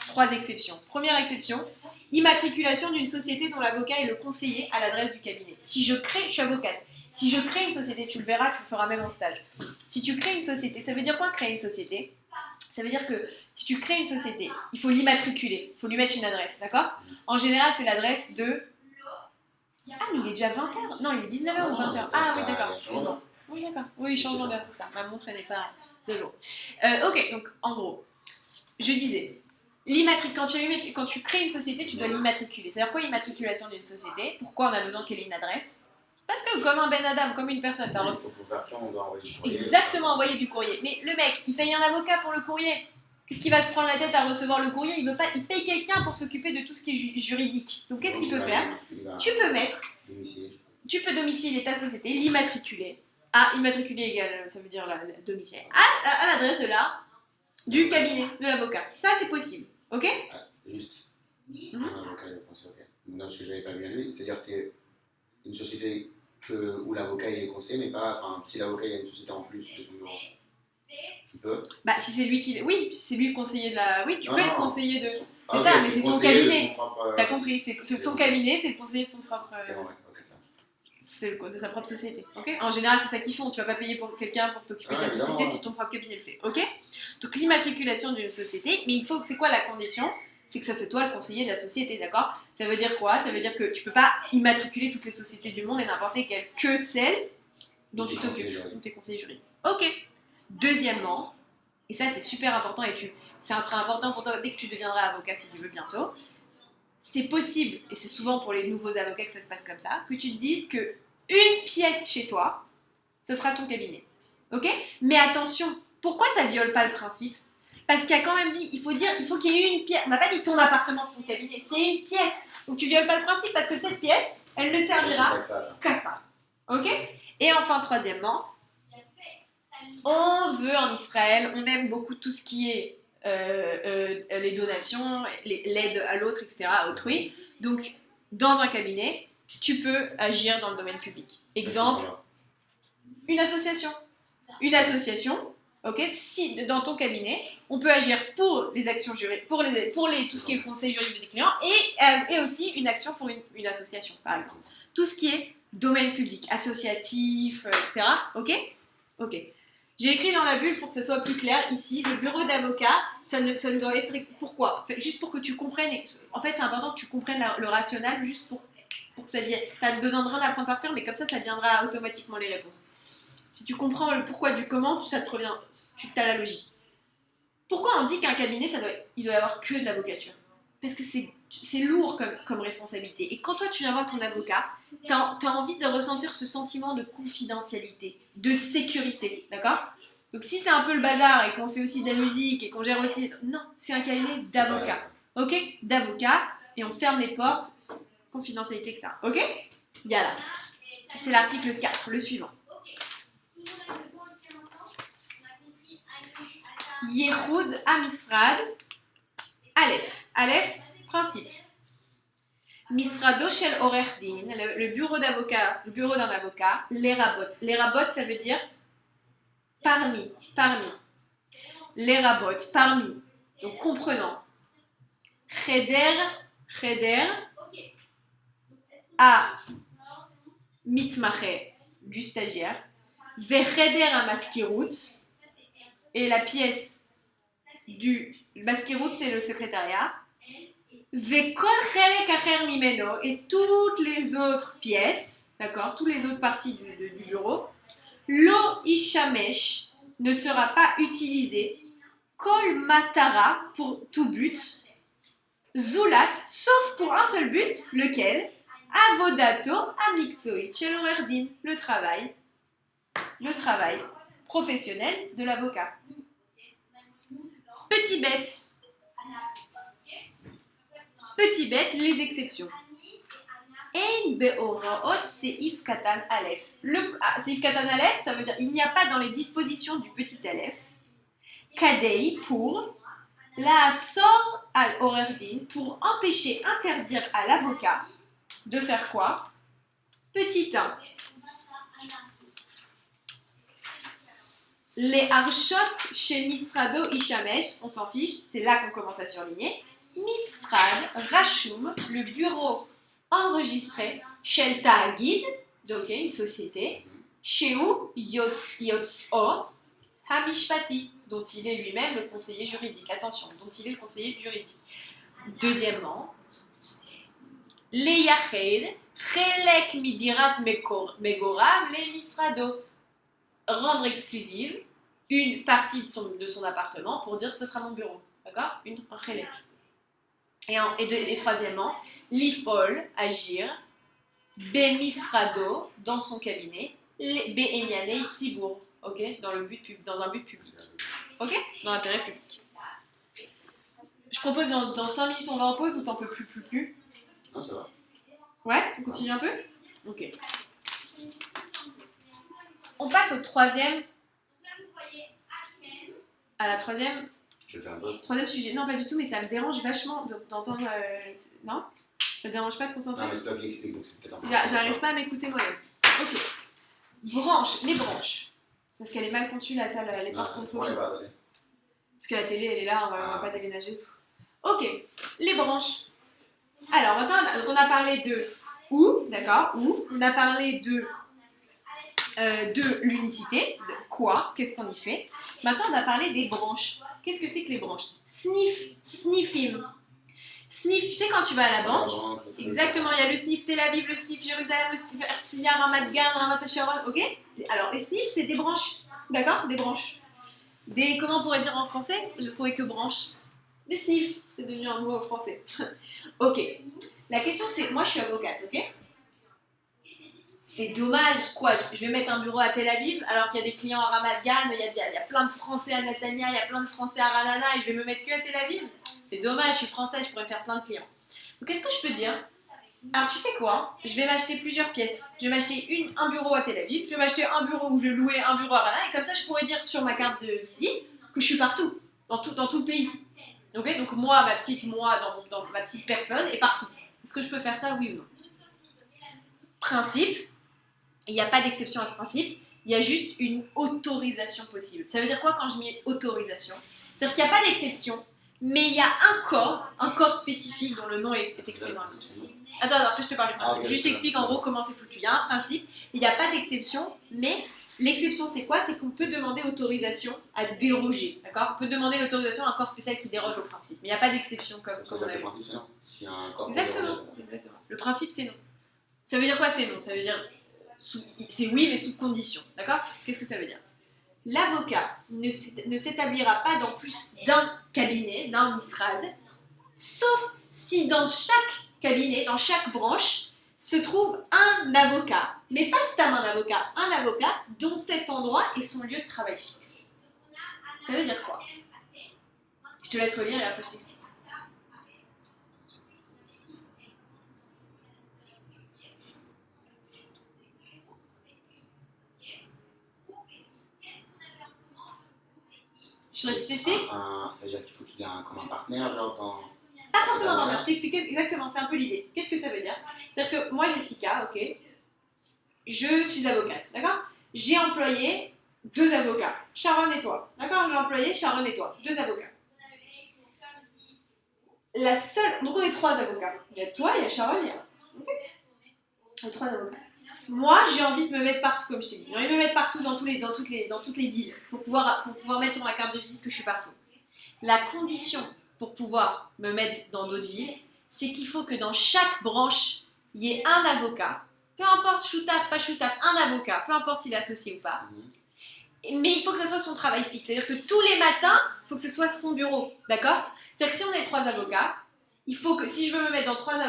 3 exceptions. Première exception, immatriculation d'une société dont l'avocat est le conseiller à l'adresse du cabinet. Si je suis avocate, si je crée une société, tu le verras, tu le feras même en stage. Si tu crées une société, ça veut dire quoi créer une société? Ça veut dire que si tu crées une société, il faut l'immatriculer, il faut lui mettre une adresse, d'accord? En général, c'est l'adresse de... Ah, mais il est déjà 20h? Non, il est 19h ou 20h? Ah oui, d'accord. Oui, d'accord. Oui, changement d'heure, c'est ça. Ma montre, elle n'est pas de jour. Ok, donc en gros, je disais... Quand tu crées une société, tu dois l'immatriculer. C'est-à-dire quoi l'immatriculation d'une société? Pourquoi on a besoin qu'elle ait une adresse? Parce que comme un Ben Adam, comme une personne, t'as reçu... on doit envoyer du courrier. Exactement, envoyer du courrier. Mais le mec, il paye un avocat pour le courrier. Qu'est-ce qu'il va se prendre la tête à recevoir le courrier? Il paye quelqu'un pour s'occuper de tout ce qui est juridique. Donc qu'est-ce qu'il peut faire? Tu peux domicilier ta société, l'immatriculer. Ah, immatriculer égale, ça veut dire la domicile. À l'adresse du cabinet de l'avocat. Ça, c'est possible. Ok? Juste. Un avocat, je pense, ok. Non, ce que je n'avais pas bien lu, c'est-à-dire c'est une société où l'avocat est conseiller, mais pas. Enfin, si l'avocat a une société en plus de son bureau, il peut. Bah, si c'est lui qui. Oui, si c'est lui le conseiller de la. Oui, tu peux être conseiller de. C'est ok, ça, mais c'est son cabinet. Propre... T'as compris? C'est son cabinet, c'est le conseiller de son propre. Ok, ça. C'est de sa propre société. Ok? En général, c'est ça qu'ils font. Tu vas pas payer pour quelqu'un pour t'occuper de ta société si ton propre cabinet le fait. Ok? Donc l'immatriculation d'une société, mais il faut que c'est quoi la condition? C'est que ça c'est toi le conseiller de la société, d'accord? Ça veut dire quoi? Ça veut dire que tu peux pas immatriculer toutes les sociétés du monde et n'importe lesquelles, que celles dont tu t'occupes, dont tu es conseiller juridique. Ok. Deuxièmement, et ça c'est super important et ça sera important pour toi dès que tu deviendras avocat si tu veux bientôt, c'est possible, et c'est souvent pour les nouveaux avocats que ça se passe comme ça, que tu te dises que une pièce chez toi, ce sera ton cabinet. Ok? Mais attention, pourquoi ça ne viole pas le principe? Parce qu'il y a quand même dit, il faut qu'il y ait une pièce. On n'a pas dit ton appartement, c'est ton cabinet, c'est une pièce. Donc tu ne violes pas le principe parce que cette pièce, elle ne servira qu'à ça. Ok? Et enfin, troisièmement, on veut en Israël, on aime beaucoup tout ce qui est les donations, l'aide à l'autre, etc., à autrui. Donc, dans un cabinet, tu peux agir dans le domaine public. Exemple, une association. Une association, ok, si dans ton cabinet, on peut agir pour les actions juridiques, pour tout ce qui est conseil juridique des clients, et aussi une action pour une association, par exemple. Tout ce qui est domaine public, associatif, etc. Ok? Ok. J'ai écrit dans la bulle pour que ce soit plus clair ici, le bureau d'avocat, ça ne doit être... Pourquoi? Juste pour que tu comprennes, en fait c'est important que tu comprennes le rationnel, juste pour que ça vienne. Tu as besoin de rien apprendre par cœur, mais comme ça viendra automatiquement les réponses. Si tu comprends le pourquoi du comment, ça te revient, tu as la logique. Pourquoi on dit qu'un cabinet, il doit y avoir que de l'avocature? Parce que c'est lourd comme responsabilité. Et quand toi tu viens voir ton avocat, tu as envie de ressentir ce sentiment de confidentialité, de sécurité, d'accord? Donc si c'est un peu le bazar et qu'on fait aussi de la musique et qu'on gère aussi... Non, c'est un cabinet d'avocat, ok? D'avocat, et on ferme les portes, confidentialité, etc. Ok? Yalla. C'est l'article 4, le suivant. Yehoud Amisrad Aleph. Aleph, principe. Misrado shel orer din, le bureau d'avocat, le bureau d'un avocat, les rabots. Les rabots, ça veut dire parmi. Les rabots, parmi. Donc comprenant. Cheder, à mitmaché, du stagiaire. Vecheder à maskirut. Et la pièce du maskirut, c'est le secrétariat. Vekol chelek acher mimeno, et toutes les autres pièces, d'accord, toutes les autres parties du bureau, lo ishamesh ne sera pas utilisé, kol matara pour tout but, zulat, sauf pour un seul but, lequel? Avodato amiktoit shel orer din, le travail professionnel de l'avocat. Petit bête. Petit bête, les exceptions. Ein be'oraot seif katan aleph. Seif katan aleph, ça veut dire il n'y a pas dans les dispositions du petit aleph. Kadei pour la sor al orerdin, pour empêcher, interdire à l'avocat de faire quoi? Petit 1. Les archot chez Misrado Ishamesh, on s'en fiche, c'est là qu'on commence à surligner. Misrad, Rachum, le bureau enregistré, Shel Ta'agid, donc une société, Sheu Yotzo Hamishpati, dont il est lui-même le conseiller juridique. Attention, dont il est le conseiller juridique. Deuxièmement, les Yached, Chelek Midirat Megorav, les Misrado, rendre exclusive une partie de son appartement pour dire ce sera mon bureau. D'accord? Un Chelek. Et troisièmement, l'ifol, agir, Bemisrado, dans son cabinet, Be'enyane Tzibour, ok, dans un but public, ok, dans l'intérêt public. Je propose dans 5 minutes on va en pause ou t'en peux plus? Non, ça va. Ouais, on continue un peu? Ok. On passe au troisième. À la troisième. Je vais faire un pause. Troisième sujet. Non, pas du tout, mais ça me dérange vachement d'entendre. Non? Ça te dérange pas de concentrer? Non, mais c'est toi qui explique, donc c'est peut-être un peu. J'arrive pas à m'écouter moi-même. Ok. Les branches. Parce qu'elle est mal conçue la salle, les portes sont trop Ouais, fines. bah, ouais. Parce que la télé, elle est là, on va pas déménager. Ok, les branches. Alors maintenant, on a parlé de où, d'accord, où. On a parlé de l'unicité, de quoi, qu'est-ce qu'on y fait. Maintenant, on va parler des branches. Qu'est-ce que c'est que les branches? Sniff, sniffim. Sniff, tu sais quand tu vas à la banque, exactement, il y a le sniff Tel Aviv, le sniff Jérusalem, le sniff Herzliya, Ramat Gan, Ramat Hasharon, ok? Alors, les sniffs, c'est des branches, d'accord? Des branches. Comment on pourrait dire en français? Je trouvais que branches. Des sniffs, c'est devenu un mot en français. Ok. La question c'est, moi je suis avocate, ok? C'est dommage, quoi, je vais mettre un bureau à Tel Aviv alors qu'il y a des clients à Ramat Gan, il y a plein de Français à Netanya, il y a plein de Français à Ranana et je vais me mettre que à Tel Aviv? C'est dommage, je suis française, je pourrais faire plein de clients. Donc qu'est-ce que je peux dire? Alors tu sais quoi? Je vais m'acheter plusieurs pièces. Je vais m'acheter un bureau à Tel Aviv, je vais m'acheter un bureau où je louais un bureau à Ranana et comme ça je pourrais dire sur ma carte de visite que je suis partout, dans tout le pays. Okay, donc moi, ma petite personne est partout. Est-ce que je peux faire ça, oui ou non? Principe, il n'y a pas d'exception à ce principe, il y a juste une autorisation possible. Ça veut dire quoi quand je mets autorisation? C'est-à-dire qu'il n'y a pas d'exception, mais il y a un corps spécifique dont le nom est exprimé dans la Constitution. Attends, après je te parle du principe. Juste t'explique en gros comment c'est foutu. Il y a un principe, il n'y a pas d'exception, mais l'exception c'est quoi? C'est qu'on peut demander autorisation à déroger, d'accord? On peut demander l'autorisation à un corps spécial qui déroge au principe, mais il n'y a pas d'exception comme on a vu. Le principe c'est non. S'il y a un corps Exactement. Le principe c'est non. Ça veut dire quoi c'est non? Ça veut dire c'est oui mais sous condition, d'accord? Qu'est-ce que ça veut dire? L'avocat ne s'établira pas dans plus d'un cabinet, d'un misrad, sauf si dans chaque cabinet, dans chaque branche, se trouve un avocat, mais pas stam un avocat dont cet endroit est son lieu de travail fixe. Ça veut dire quoi? Je te laisse relire et après je t'explique. Je t'explique? Ça veut dire qu'il faut qu'il ait comme un partenaire, genre dans. Pas forcément partenaire, je t'explique exactement, c'est un peu l'idée. Qu'est-ce que ça veut dire? C'est-à-dire que moi, Jessica, ok, je suis avocate, d'accord? J'ai employé 2 avocats, Sharon et toi, d'accord? J'ai employé Sharon et toi, 2 avocats. Donc on est 3 avocats. Il y a toi, il y a Sharon, il y a... Okay. Il y a 3 avocats. Moi, j'ai envie de me mettre partout, comme je t'ai dit. J'ai envie de me mettre partout dans toutes les villes pour pouvoir mettre sur ma carte de visite que je suis partout. La condition pour pouvoir me mettre dans d'autres villes, c'est qu'il faut que dans chaque branche, il y ait un avocat, peu importe choutaf, pas choutaf, un avocat, peu importe s'il est associé ou pas. Mais il faut que ça soit son travail fixe. C'est-à-dire que tous les matins, il faut que ce soit son bureau, d'accord? C'est-à-dire que si on est 3 avocats, il faut que, si je veux me mettre dans trois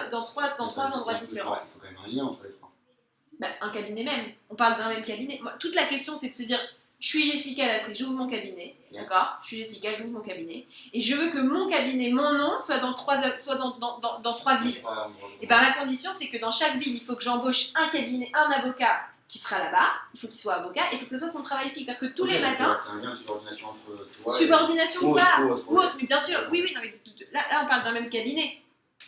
endroits différents... Il faut quand même un lien entre les 3. Un cabinet même. On parle d'un même cabinet. Toute la question, c'est de se dire, Je suis Jessica Lasserie, j'ouvre mon cabinet, d'accord? Je suis Jessica, j'ouvre mon cabinet, et je veux que mon cabinet, mon nom, soit dans 3 villes. Et bien la condition, c'est que dans chaque ville, il faut que j'embauche un cabinet, un avocat qui sera là-bas, il faut qu'il soit avocat, et il faut que ce soit son travail fixe, c'est-à-dire que tous les matins... Il y a un lien de subordination entre toi Subordination ou autre, pas, ou autre, ou ouais. autre, mais bien sûr, oui, non, mais là on parle d'un même cabinet,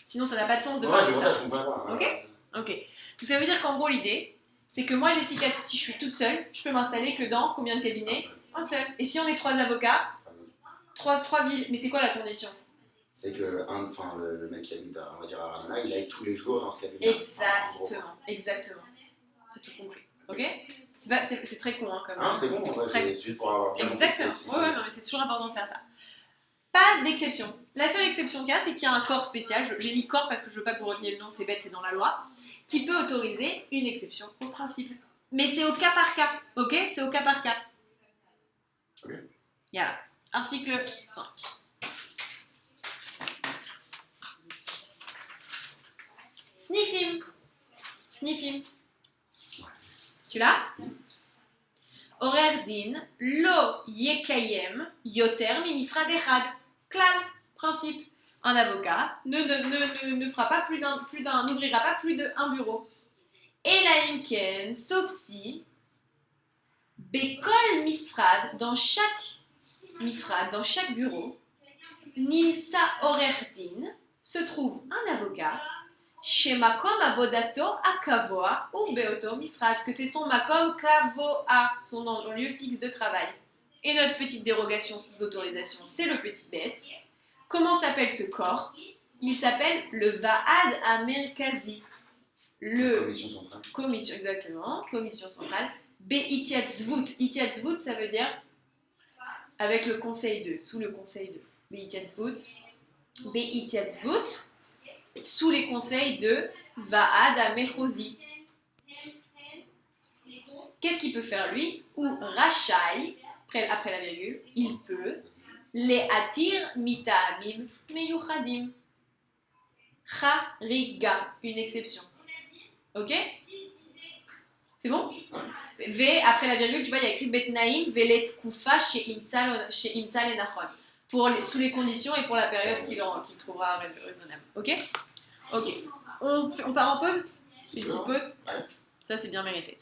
sinon ça n'a pas de sens de Ouais, parler c'est de pour ça. ça que je comprends pas. Ok. Ok, donc ça veut dire qu'en gros l'idée, c'est que moi Jessica, si je suis toute seule, je peux m'installer que dans combien de cabinets? Un seul. Et si on est 3 avocats, 3 villes, mais c'est quoi la condition? C'est que le mec qui habite on va dire à Ramana, il aille tous les jours dans ce cabinet. Exactement, exactement. T'as tout compris, ok? C'est très con hein, comme... Ah, c'est bon, en vrai, c'est juste pour avoir bien Exactement, compris, ouais, non, mais c'est toujours important de faire ça. Pas d'exception. La seule exception qu'il y a, c'est qu'il y a un corps spécial, j'ai mis corps parce que je veux pas que vous reteniez le nom, c'est bête, c'est dans la loi, qui peut autoriser une exception au principe. Mais c'est au cas par cas, ok? C'est au cas par cas. Ok. Voilà, article 5. Sniffim. Sniffim. Tu l'as? Horaire din, lo yekayem, yoter mimisra dechad. Klal, principe. Un avocat ne fera pas n'ouvrira pas plus d'un bureau. Et la imken, sauf si, bekol misrad, dans chaque bureau, nimtsa horaire din, se trouve un avocat, chez Makom Avodato Akavoa ou Beoto Misrat, que c'est son Makom Kavoa, son lieu fixe de travail. Et notre petite dérogation sous autorisation, c'est le petit bête. Comment s'appelle ce corps? Il s'appelle le Vaad Amerkazi. Commission centrale. Commission, exactement, commission centrale. Beitiatzvut. Itiatzvut, ça veut dire avec le conseil 2, sous le conseil 2. Beitiatzvut, sous les conseils de Vaad Amechosi. Qu'est-ce qu'il peut faire lui? Ou Rachai, après la virgule, il peut les attir mitaamim meyuchadim. Chariga, une exception. Ok? C'est bon? V, après la virgule, tu vois, il y a écrit Betnaim velet kufa chez Imtzal et Nachon. Sous les conditions et pour la période qu'il trouvera raisonnable. Ok? Ok. On part en pause? Une petite pause? Ça, c'est bien mérité.